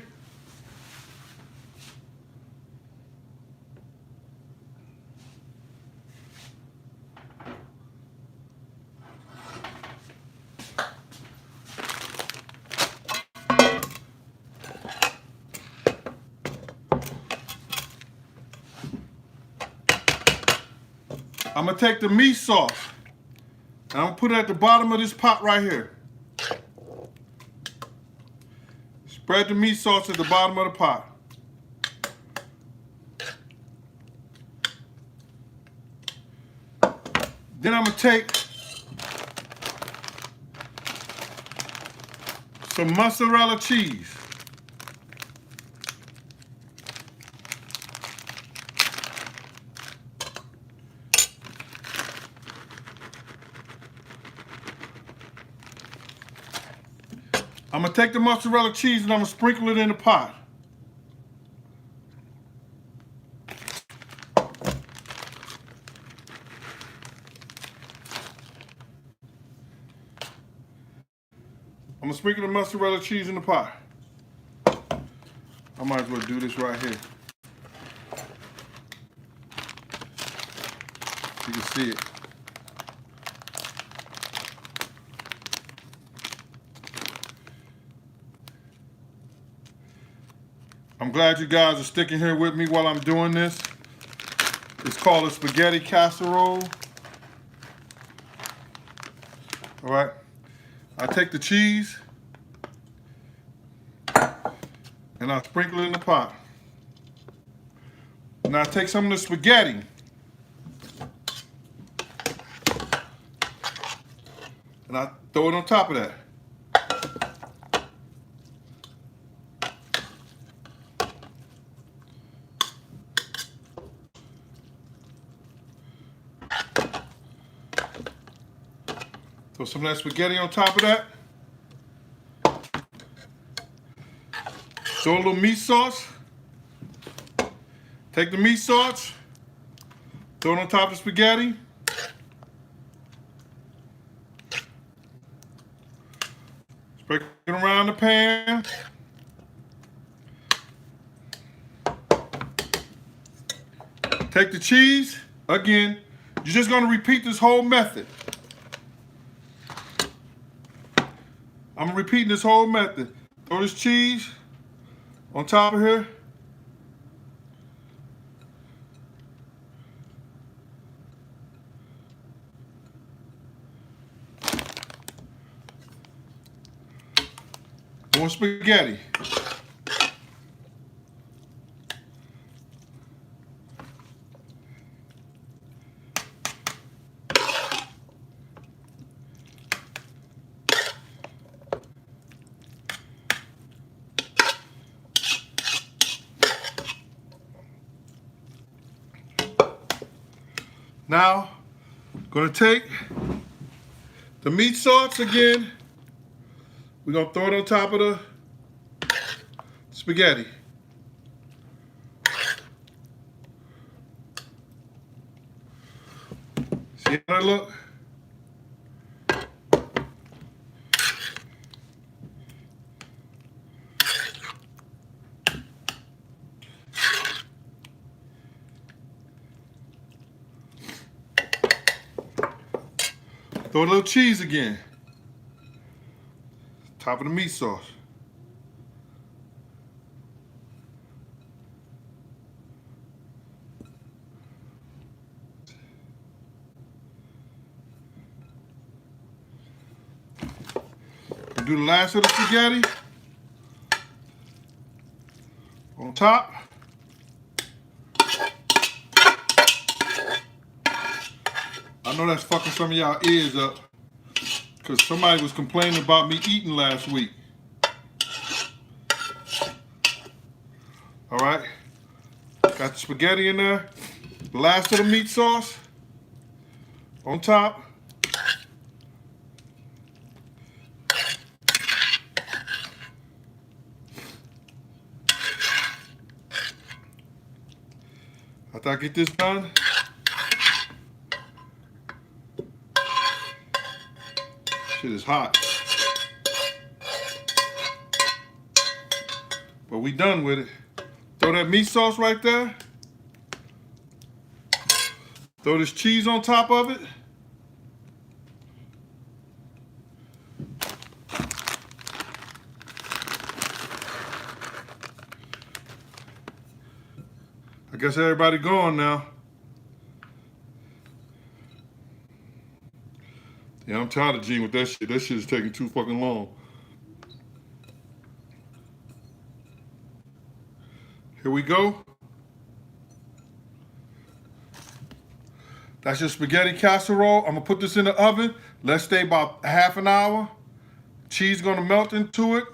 I'm gonna take the meat sauce and I'm gonna put it at the bottom of this pot right here. Spread the meat sauce at the bottom of the pot. Then I'm gonna take some mozzarella cheese. I'm gonna take the mozzarella cheese and I'm gonna sprinkle it in the pot. I'm gonna sprinkle the mozzarella cheese in the pot. I might as well do this right here. You can see it. I'm glad you guys are sticking here with me while I'm doing this. It's called a spaghetti casserole. All right. I take the cheese and I sprinkle it in the pot. Now I take some of the spaghetti and I throw it on top of that. Throw some of that spaghetti on top of that. Throw a little meat sauce. Take the meat sauce. Throw it on top of the spaghetti. Spread it around the pan. Take the cheese. Again, you're just going to repeat this whole method. I'm repeating this whole method. Throw this cheese on top of here. More spaghetti. Now, gonna take the meat sauce again. We're gonna throw it on top of the spaghetti. See how that look? Throw a little cheese again. Top of the meat sauce. Do the last of the spaghetti on top. I know that's fucking some of y'all ears up because somebody was complaining about me eating last week. All right, got the spaghetti in there. The last of the meat sauce on top. After I get this done, shit is hot. But we done with it. Throw that meat sauce right there. Throw this cheese on top of it. I guess everybody gone now. Yeah, I'm tired of Gene with that shit. That shit is taking too fucking long. Here we go. That's your spaghetti casserole. I'm gonna put this in the oven. Let's stay about half an hour. Cheese gonna melt into it.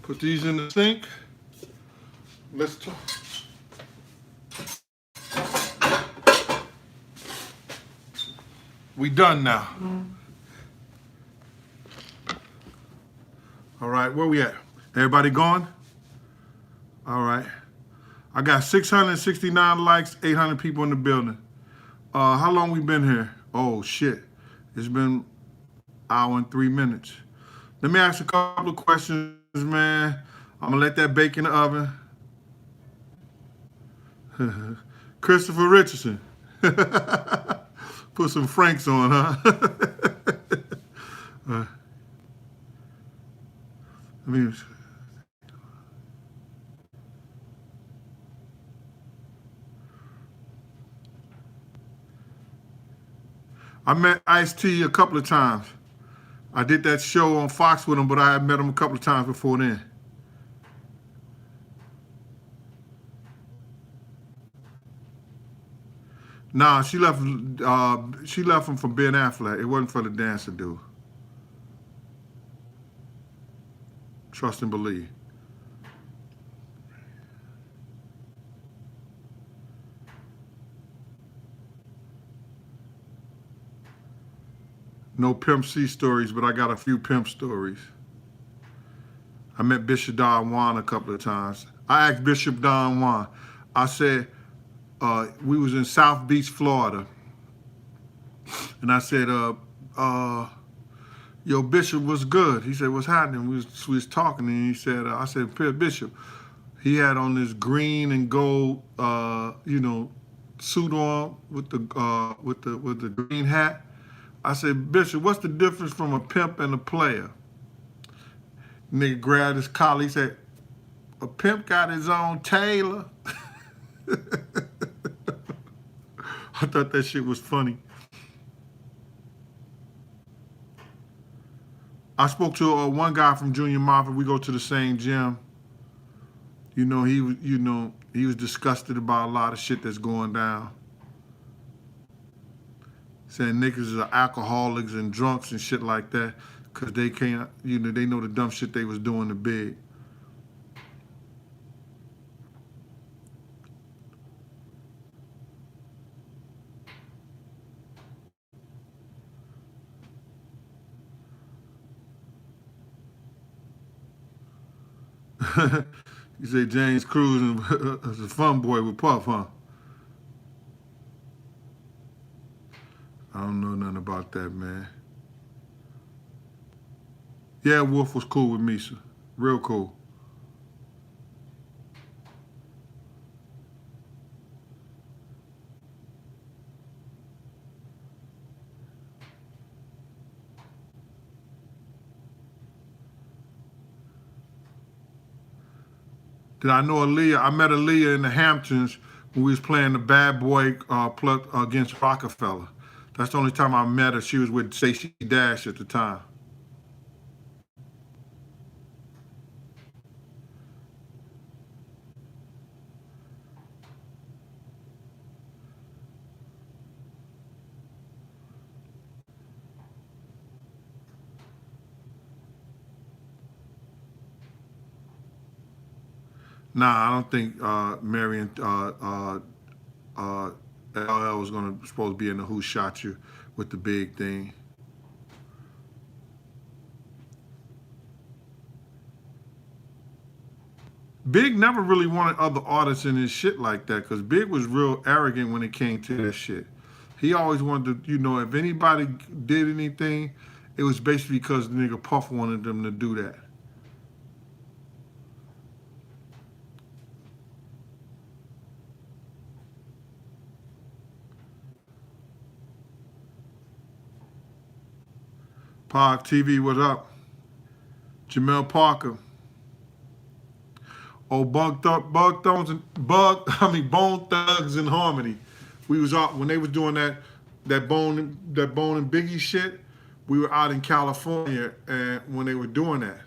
Put these in the sink. Let's talk. We done now. All right, where we at? Everybody gone? All right. I got 669 likes, 800 people in the building. How long we been here? Oh, shit. It's been an hour and 3 minutes. Let me ask a couple of questions, man. I'm gonna let that bake in the oven. Christopher Richardson. Put some Franks on, huh? I met Ice-T a couple of times. I did that show on Fox with him, but I had met him a couple of times before then. Nah, she left him for Ben Affleck. It wasn't for the dancer dude. Trust and believe. No Pimp C stories, but I got a few pimp stories. I met Bishop Don Juan a couple of times. I asked Bishop Don Juan, I said, we was in South Beach, Florida. And I said, yo, Bishop, what's good? He said, what's happening? We was talking, and he said, I said, Bishop, he had on this green and gold, suit on with the green hat. I said, Bishop, what's the difference from a pimp and a player? Nigga grabbed his collar. He said, a pimp got his own tailor. I thought that shit was funny. I spoke to one guy from Junior Mafia. We go to the same gym. He was disgusted about a lot of shit that's going down. Saying niggas are alcoholics and drunks and shit like that because they can't, they know the dumb shit they was doing to Big. You say James Cruz is a fun boy with Puff, huh? I don't know nothing about that, man. Yeah, Wolf was cool with Misha. Real cool. Did I know Aaliyah? I met Aaliyah in the Hamptons when we was playing the Bad Boy against Rockefeller. That's the only time I met her. She was with Stacey Dash at the time. Nah, I don't think Marion LL was supposed to be in the Who Shot You with the big thing. Big never really wanted other artists in his shit like that because Big was real arrogant when it came to that shit. He always wanted to, if anybody did anything, it was basically because the nigga Puff wanted them to do that. Park TV, what up? Jamel Parker. Oh, Bone Thugs and Harmony. We was out when they was doing that Bone and Biggie shit. We were out in California and when they were doing that,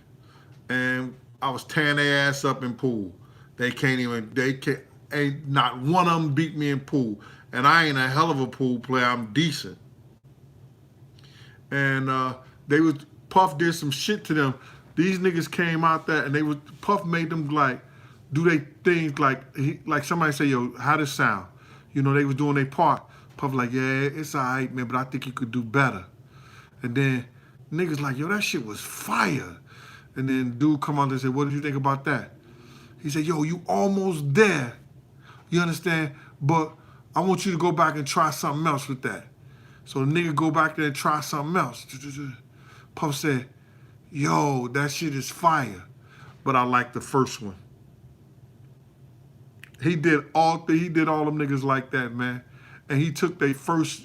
and I was tearing their ass up in pool. Ain't not one of them beat me in pool, and I ain't a hell of a pool player. I'm decent, and Puff did some shit to them. These niggas came out there and Puff made them like do they things like somebody say, yo, how this sound? They was doing their part. Puff like, yeah, it's all right, man, but I think you could do better. And then niggas like, yo, that shit was fire. And then dude come out and say, what did you think about that? He said, yo, you almost there. You understand? But I want you to go back and try something else with that. So the nigga go back there and try something else. Puff said, yo, that shit is fire. But I like the first one. He did all them niggas like that, man. And he took their first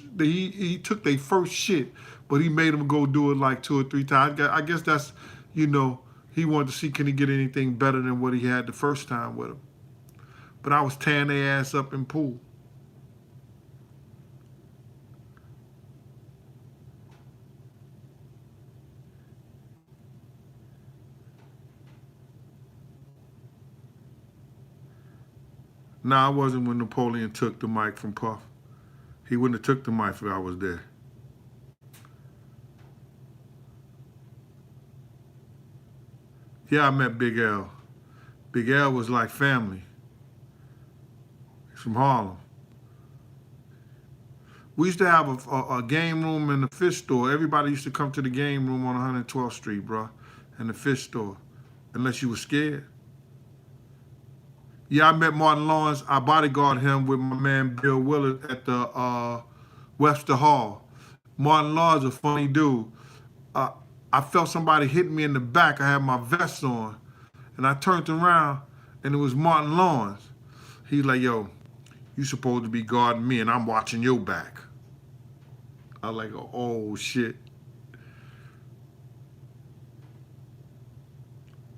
shit, but he made them go do it like 2 or 3 times. I guess that's, he wanted to see can he get anything better than what he had the first time with him. But I was tearing their ass up in pool. Nah, I wasn't when Napoleon took the mic from Puff. He wouldn't have took the mic if I was there. Yeah, I met Big L. Big L was like family. He's from Harlem. We used to have a game room in the fish store. Everybody used to come to the game room on 112th Street, bro, in the fish store, unless you were scared. Yeah, I met Martin Lawrence. I bodyguarded him with my man Bill Willard at the Webster Hall. Martin Lawrence a funny dude. I felt somebody hitting me in the back. I had my vest on, and I turned around, and it was Martin Lawrence. He's like, yo, you supposed to be guarding me, and I'm watching your back. I like, oh shit.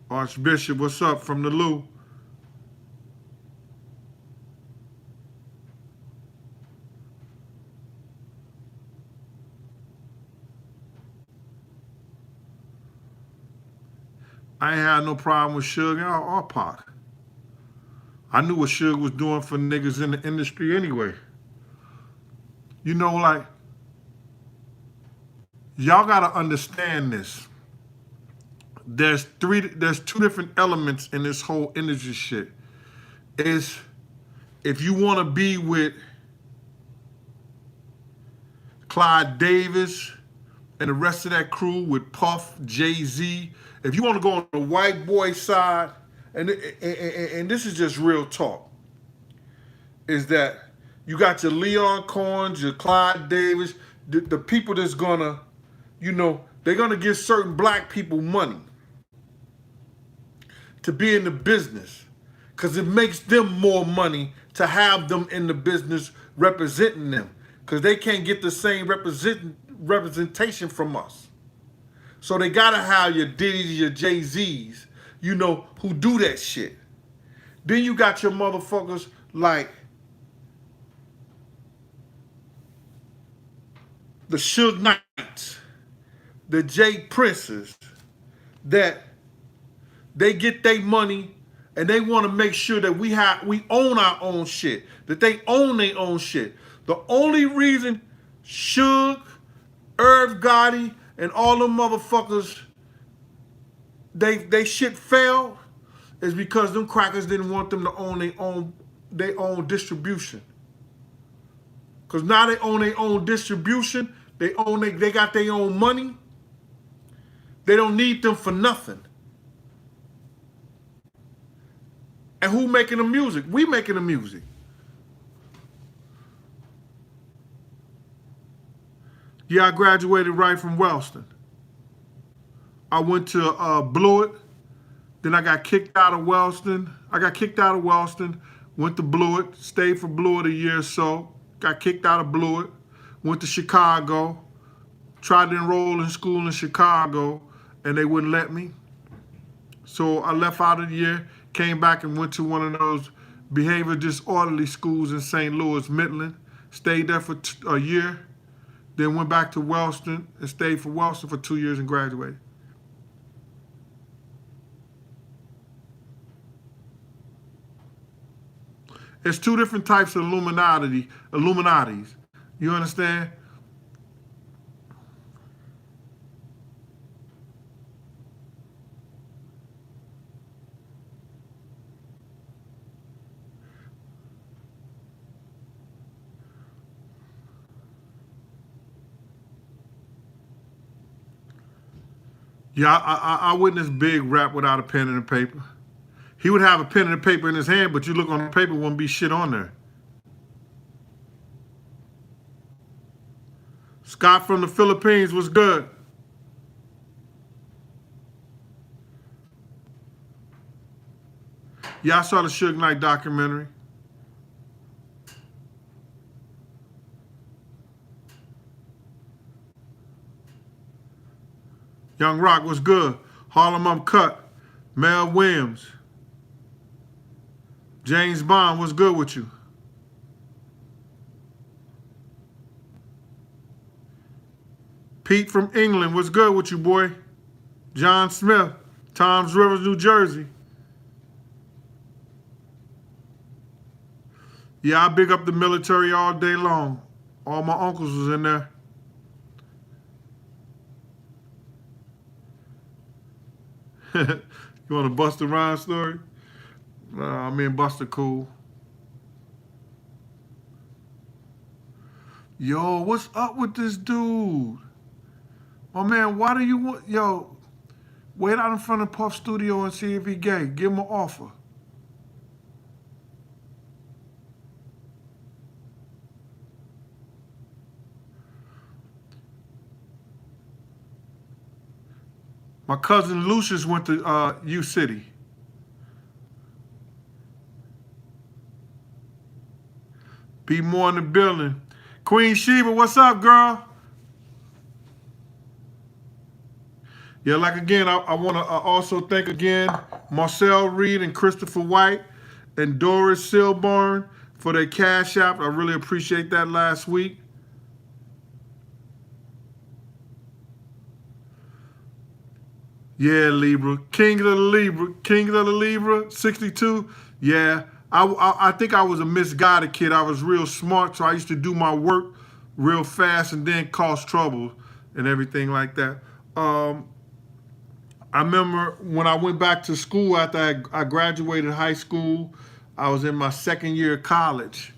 Archbishop, what's up from the Lou? I ain't had no problem with Suge or Pac. I knew what Suge was doing for niggas in the industry anyway. You know, like, y'all gotta understand this. There's two different elements in this whole industry shit. Is if you wanna be with Clyde Davis and the rest of that crew with Puff, Jay-Z, if you wanna go on the white boy side, and this is just real talk, is that you got your Leon Cohns, your Clyde Davis, the people that's gonna, they're gonna give certain black people money to be in the business because it makes them more money to have them in the business representing them because they can't get the same representation from us. So they gotta have your Diddy's, your Jay-Z's, who do that shit. Then you got your motherfuckers like the Suge Knights, the Jay Princes, that they get their money and they want to make sure that we own our own shit, that they own their own shit. The only reason Suge, Irv Gotti, and all them motherfuckers, they shit failed is because them crackers didn't want them to own their own distribution. Because now they own their own distribution, they got their own money. They don't need them for nothing. And who making the music? We making the music. Yeah, I graduated right from Wellston. I went to Blewett. Then I got kicked out of Wellston. Went to Blewett, stayed for Blewett a year or so. Got kicked out of Blewett. Went to Chicago. Tried to enroll in school in Chicago, and they wouldn't let me. So I left out of the year, came back and went to one of those behavior disorderly schools in St. Louis, Midland. Stayed there for a year. Then went back to Wellston and stayed for Wellston for 2 years and graduated. It's two different types of Illuminatis. You understand? Yeah, I witnessed Big rap without a pen and a paper. He would have a pen and a paper in his hand, but you look on the paper, wouldn't be shit on there. Scott from the Philippines was good. Yeah, I saw the Suge Knight documentary. Young Rock was good. Harlem Uncut. Mel Williams. James Bond was good with you. Pete from England was good with you, boy. John Smith. Toms Rivers, New Jersey. Yeah, I big up the military all day long. All my uncles was in there. You want a Busta Rhymes story? Nah, me and Busta cool. Yo, what's up with this dude? My man, why do you want... Yo, wait out in front of Puff Studio and see if he gay. Give him an offer. My cousin Lucius went to U-City. Be more in the building. Queen Sheba, what's up, girl? Yeah, like again, I want to also thank again Marcel Reed and Christopher White and Doris Silborn for their cash app. I really appreciate that last week. Yeah, Libra. King of the Libra. King of the Libra, 62. Yeah. I think I was a misguided kid. I was real smart, so I used to do my work real fast and then cause trouble and everything like that. Um, I remember when I went back to school after I graduated high school, I was in my second year of college.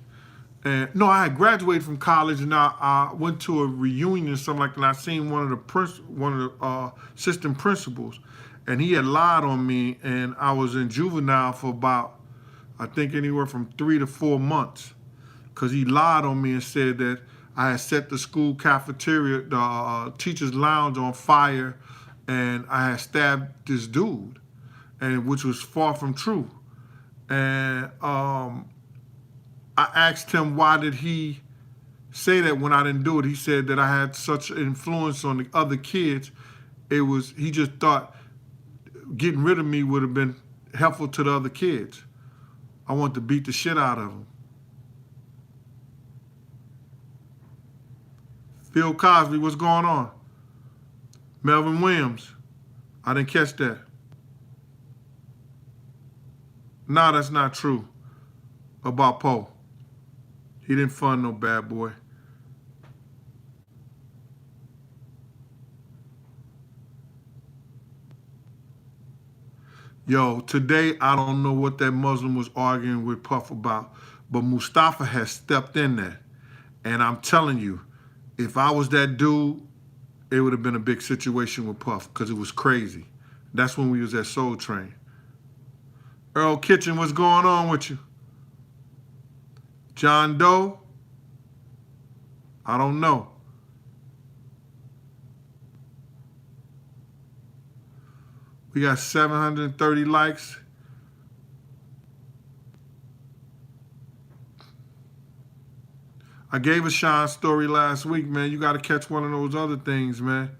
And no, I had graduated from college and I went to a reunion or something like that. And I seen one of the assistant principals, and he had lied on me. And I was in juvenile for about, I think, anywhere from 3 to 4 months, because he lied on me and said that I had set the school cafeteria, the teachers' lounge, on fire, and I had stabbed this dude, and which was far from true. And I asked him why did he say that when I didn't do it. He said that I had such influence on the other kids. He just thought getting rid of me would have been helpful to the other kids. I wanted to beat the shit out of him. Phil Cosby, what's going on? Melvin Williams, I didn't catch that. Nah, that's not true about Poe. He didn't fund no bad boy. Yo, today I don't know what that Muslim was arguing with Puff about, but Mustafa has stepped in there. And I'm telling you, if I was that dude, it would have been a big situation with Puff because it was crazy. That's when we was at Soul Train. Earl Kitchen, what's going on with you? John Doe? I don't know. We got 730 likes. I gave a Sean story last week, man. You got to catch one of those other things, man.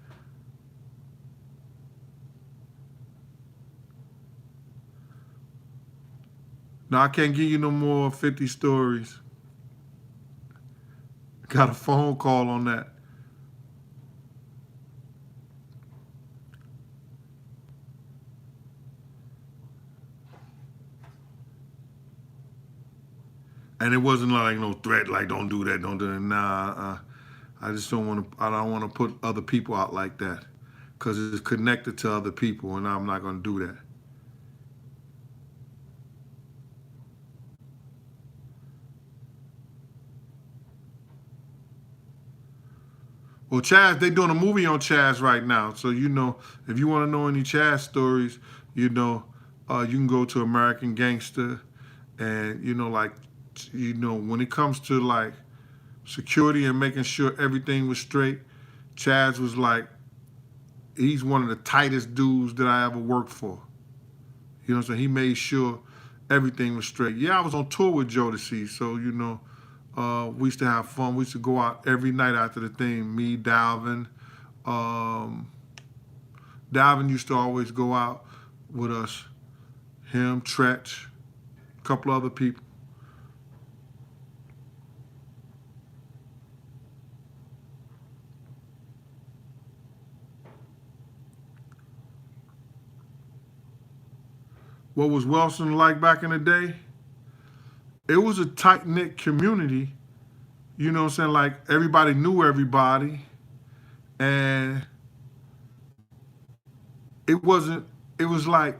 No, I can't give you no more 50 stories. Got a phone call on that. And it wasn't like no threat, like don't do that, don't do that. Nah, I just don't want to. I don't want to put other people out like that, because it's connected to other people, and I'm not going to do that. Well, Chaz, they doing a movie on Chaz right now, so if you want to know any Chaz stories, you can go to American Gangster, and when it comes to like security and making sure everything was straight, Chaz was like, he's one of the tightest dudes that I ever worked for. You know what I'm saying? He made sure everything was straight. Yeah, I was on tour with Jodeci, so we used to have fun. We used to go out every night after the thing. Me, Dalvin. Dalvin used to always go out with us. Him, Tretch, a couple other people. What was Wellston like back in the day? It was a tight-knit community. You know what I'm saying? Like, everybody knew everybody. And it was like,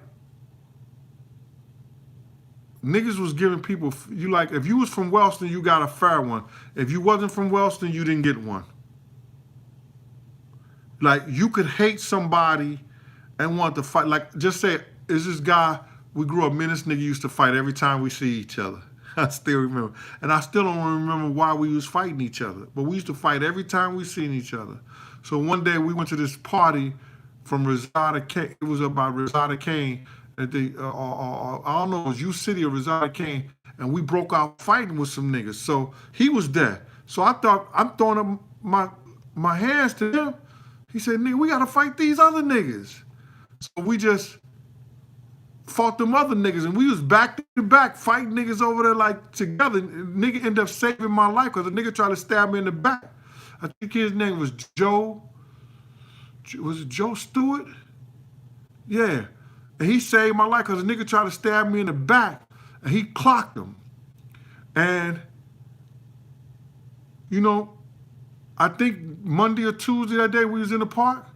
niggas was giving people, if you was from Wellston, you got a fair one. If you wasn't from Wellston, you didn't get one. Like, you could hate somebody and want to fight. Like, just say, is this guy, we grew up, me and this nigga used to fight every time we see each other. I still remember. And I still don't remember why we was fighting each other. But we used to fight every time we seen each other. So one day we went to this party from Rosada Kane. It was about Rosada Kane. At the, I don't know, it was U City or Rosada Kane. And we broke out fighting with some niggas. So he was there. So I thought, I'm throwing up my hands to him. He said, nigga, we got to fight these other niggas. So we just fought them other niggas, and we was back to back fighting niggas over there like together. And nigga ended up saving my life because the nigga tried to stab me in the back. I think his name was Joe. Was it Joe Stewart? Yeah. And he saved my life because the nigga tried to stab me in the back, and he clocked him. And you know, I think Monday or Tuesday that day we was in the park.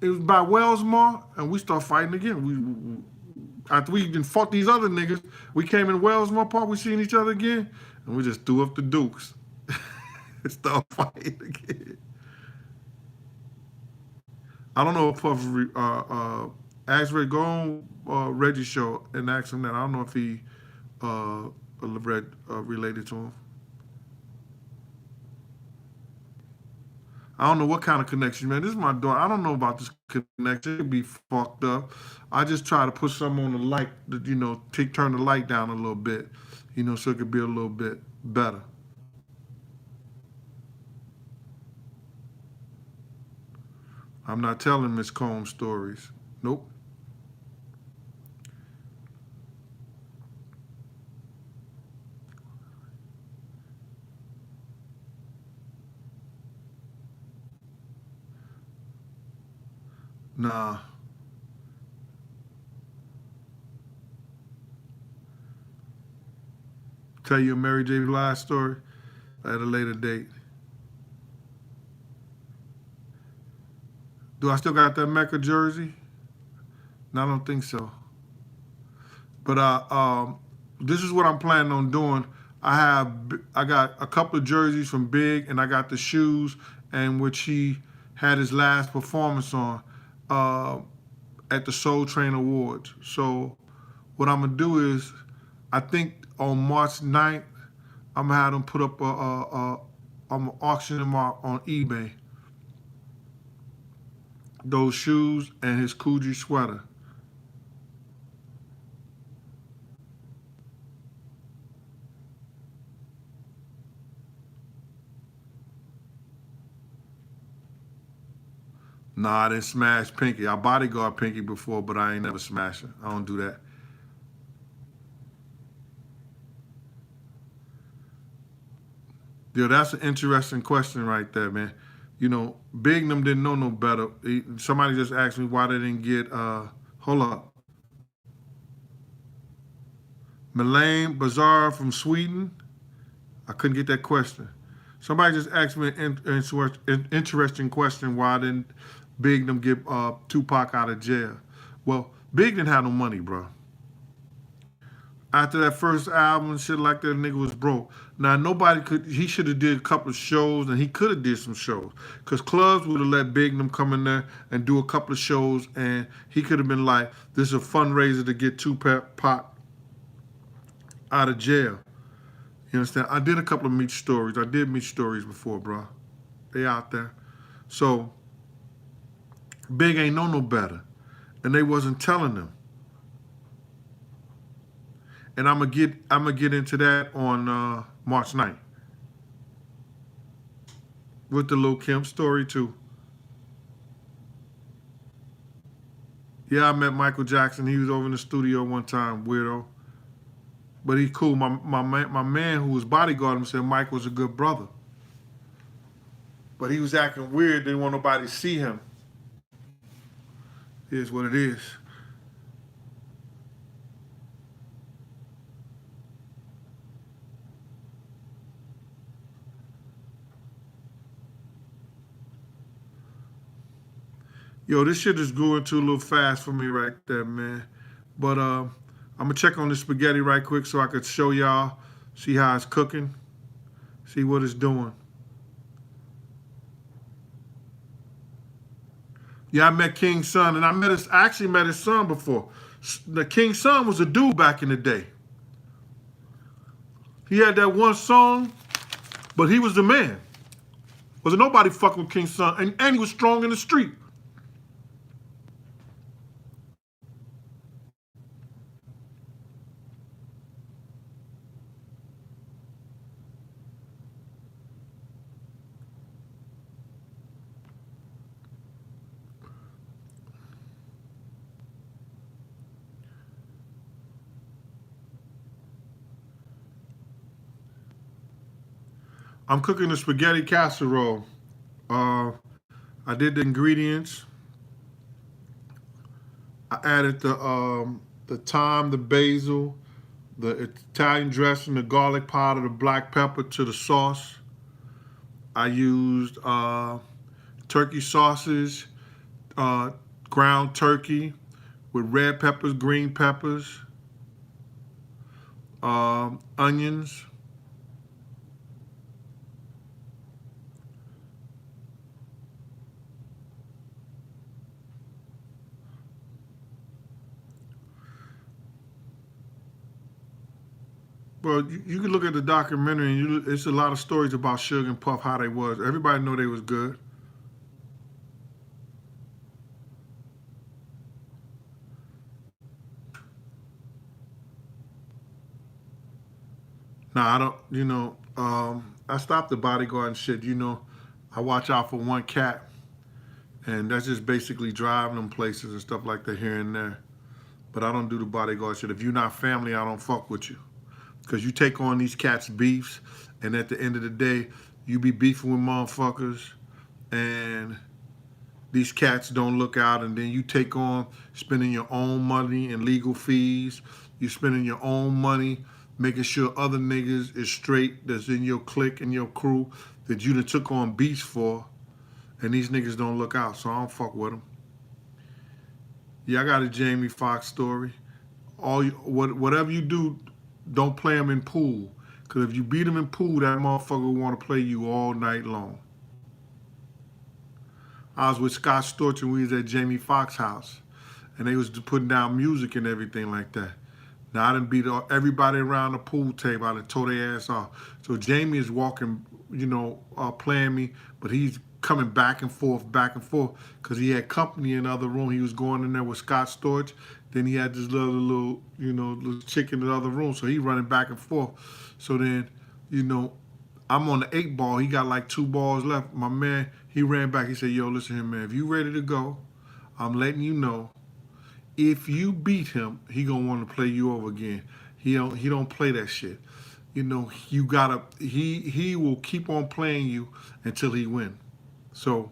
It was by Wellsmore, and we started fighting again. After we even fought these other niggas, we came in Wellsmore Park, we seen each other again, and we just threw up the dukes and started fighting again. I don't know if Puff asked Ray, go on Reggie's show and ask him that. I don't know if he related to him. I don't know what kind of connection, man. This is my daughter. I don't know about this connection. It'd be fucked up. I just try to put something on the light, you know, turn the light down a little bit, you know, so it could be a little bit better. I'm not telling Miss Combs stories. Nope. Nah. Tell you a Mary J. Blige story at a later date. Do I still got that Mecca jersey? No, I don't think so. But this is what I'm planning on doing. I got a couple of jerseys from Big, and I got the shoes, and which he had his last performance on at the Soul Train Awards. So what I'm gonna do is, I think on March 9th, I'm gonna have them put up I'm gonna auction them out on eBay. Those shoes and his Coogee sweater. Nah, I didn't smash Pinky. I bodyguard Pinky before, but I ain't never smash her. I don't do that. Yo, that's an interesting question right there, man. You know, Big and them didn't know no better. Somebody just asked me why they didn't get, hold up, Melaine Bazaar from Sweden. I couldn't get that question. Somebody just asked me an interesting question why didn't Big and them get Tupac out of jail. Well, Big didn't have no money, bro. After that first album and shit like that, nigga was broke. Now nobody could. He should have did a couple of shows, and he could have did some shows, cause clubs would have let Big and them come in there and do a couple of shows, and he could have been like, "This is a fundraiser to get Tupac out of jail." You understand? I did a couple of meat stories. I did meat stories before, bro. They out there. So Big ain't know no better, and they wasn't telling them. And I'm gonna get into that on March 9th with the Lil Kim story too. Yeah, I met Michael Jackson. He was over in the studio one time, weirdo. But he cool. My man who was bodyguarding him said Mike was a good brother. But he was acting weird, didn't want nobody to see him. It is what it is. Yo, this shit is going too a little fast for me right there, man. But I'm gonna check on the spaghetti right quick so I could show y'all, see how it's cooking, see what it's doing. Yeah, I met King's son, and I actually met his son before. The King's son was a dude back in the day. He had that one song, but he was the man. Wasn't nobody fucking with King's son, and he was strong in the street. I'm cooking a spaghetti casserole. Uh, I did the ingredients. I added the thyme, the basil, the Italian dressing, the garlic powder, the black pepper to the sauce. I used turkey sauces, uh, ground turkey with red peppers, green peppers, onions. Well, you can look at the documentary, and it's a lot of stories about Sugar and Puff, how they was. Everybody know they was good. Now I don't, I stopped the bodyguard and shit. I watch out for one cat, and that's just basically driving them places and stuff like that here and there. But I don't do the bodyguard shit. If you're not family, I don't fuck with you. Because you take on these cats' beefs, and at the end of the day, you be beefing with motherfuckers, and these cats don't look out, and then you take on spending your own money and legal fees. You're spending your own money making sure other niggas is straight that's in your clique and your crew that you done took on beefs for, and these niggas don't look out, so I don't fuck with them. Yeah, I got a Jamie Foxx story. Whatever you do, don't play him in pool. Because if you beat him in pool, that motherfucker will want to play you all night long. I was with Scott Storch and we was at Jamie Foxx's house. And they was putting down music and everything like that. Now I done beat everybody around the pool table. I done tore their ass off. So Jamie is walking, playing me, but he's coming back and forth, because he had company in the other room. He was going in there with Scott Storch. Then he had this little chick in the other room. So he running back and forth. So then, I'm on the 8 ball. He got like 2 balls left. My man, he ran back. He said, yo, listen here, man. If you ready to go, I'm letting you know. If you beat him, he gonna want to play you over again. He don't play that shit. You gotta he will keep on playing you until he win. So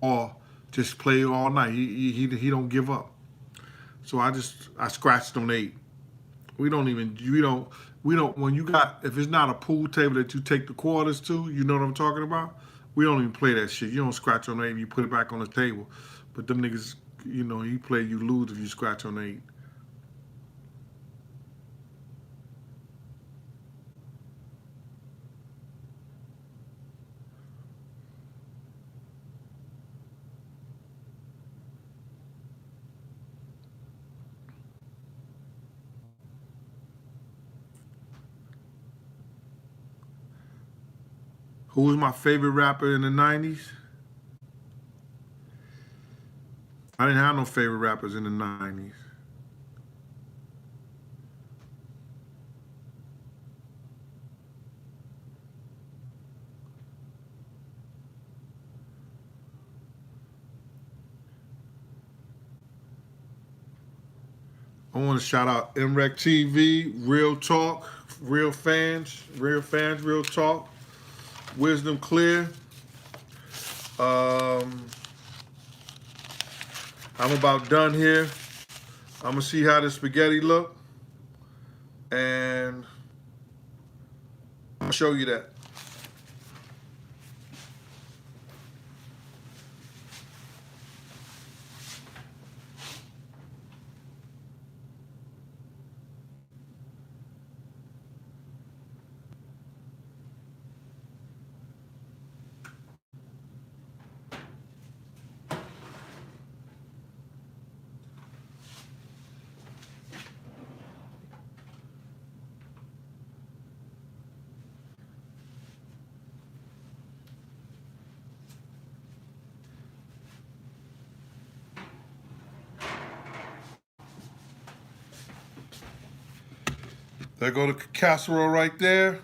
or just play all night. He don't give up. So I scratched on 8. We don't when you got if it's not a pool table that you take the quarters to, you know what I'm talking about? We don't even play that shit. You don't scratch on 8, you put it back on the table. But them niggas, you play, you lose if you scratch on 8. Who was my favorite rapper in the 90s? I didn't have no favorite rappers in the 90s. I want to shout out MREC TV, Real Talk, Real fans, Real Talk, Wisdom Clear. Um, I'm about done here. I'm gonna see how the spaghetti look, and I'll show you that. There go the casserole right there.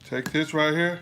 Take this right here.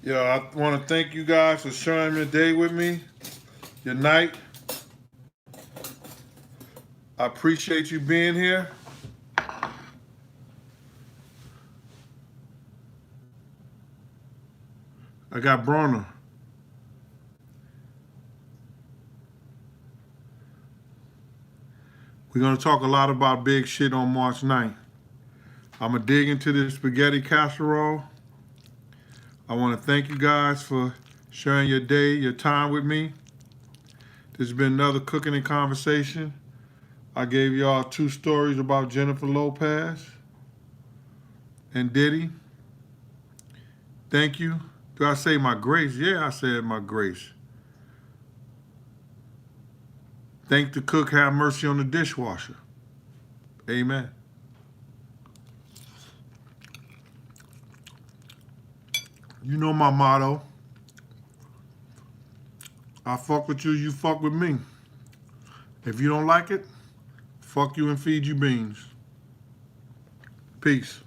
Yo, I want to thank you guys for sharing your day with me, your night. I appreciate you being here. I got Bronner. We're going to talk a lot about big shit on March 9th. I'm going to dig into this spaghetti casserole. I want to thank you guys for sharing your day, your time with me. This has been another Cooking and Conversation. I gave y'all 2 stories about Jennifer Lopez and Diddy. Thank you. Did I say my grace? Yeah, I said my grace. Thank the cook, have mercy on the dishwasher. Amen. You know my motto. I fuck with you, you fuck with me. If you don't like it, fuck you and feed you beans. Peace.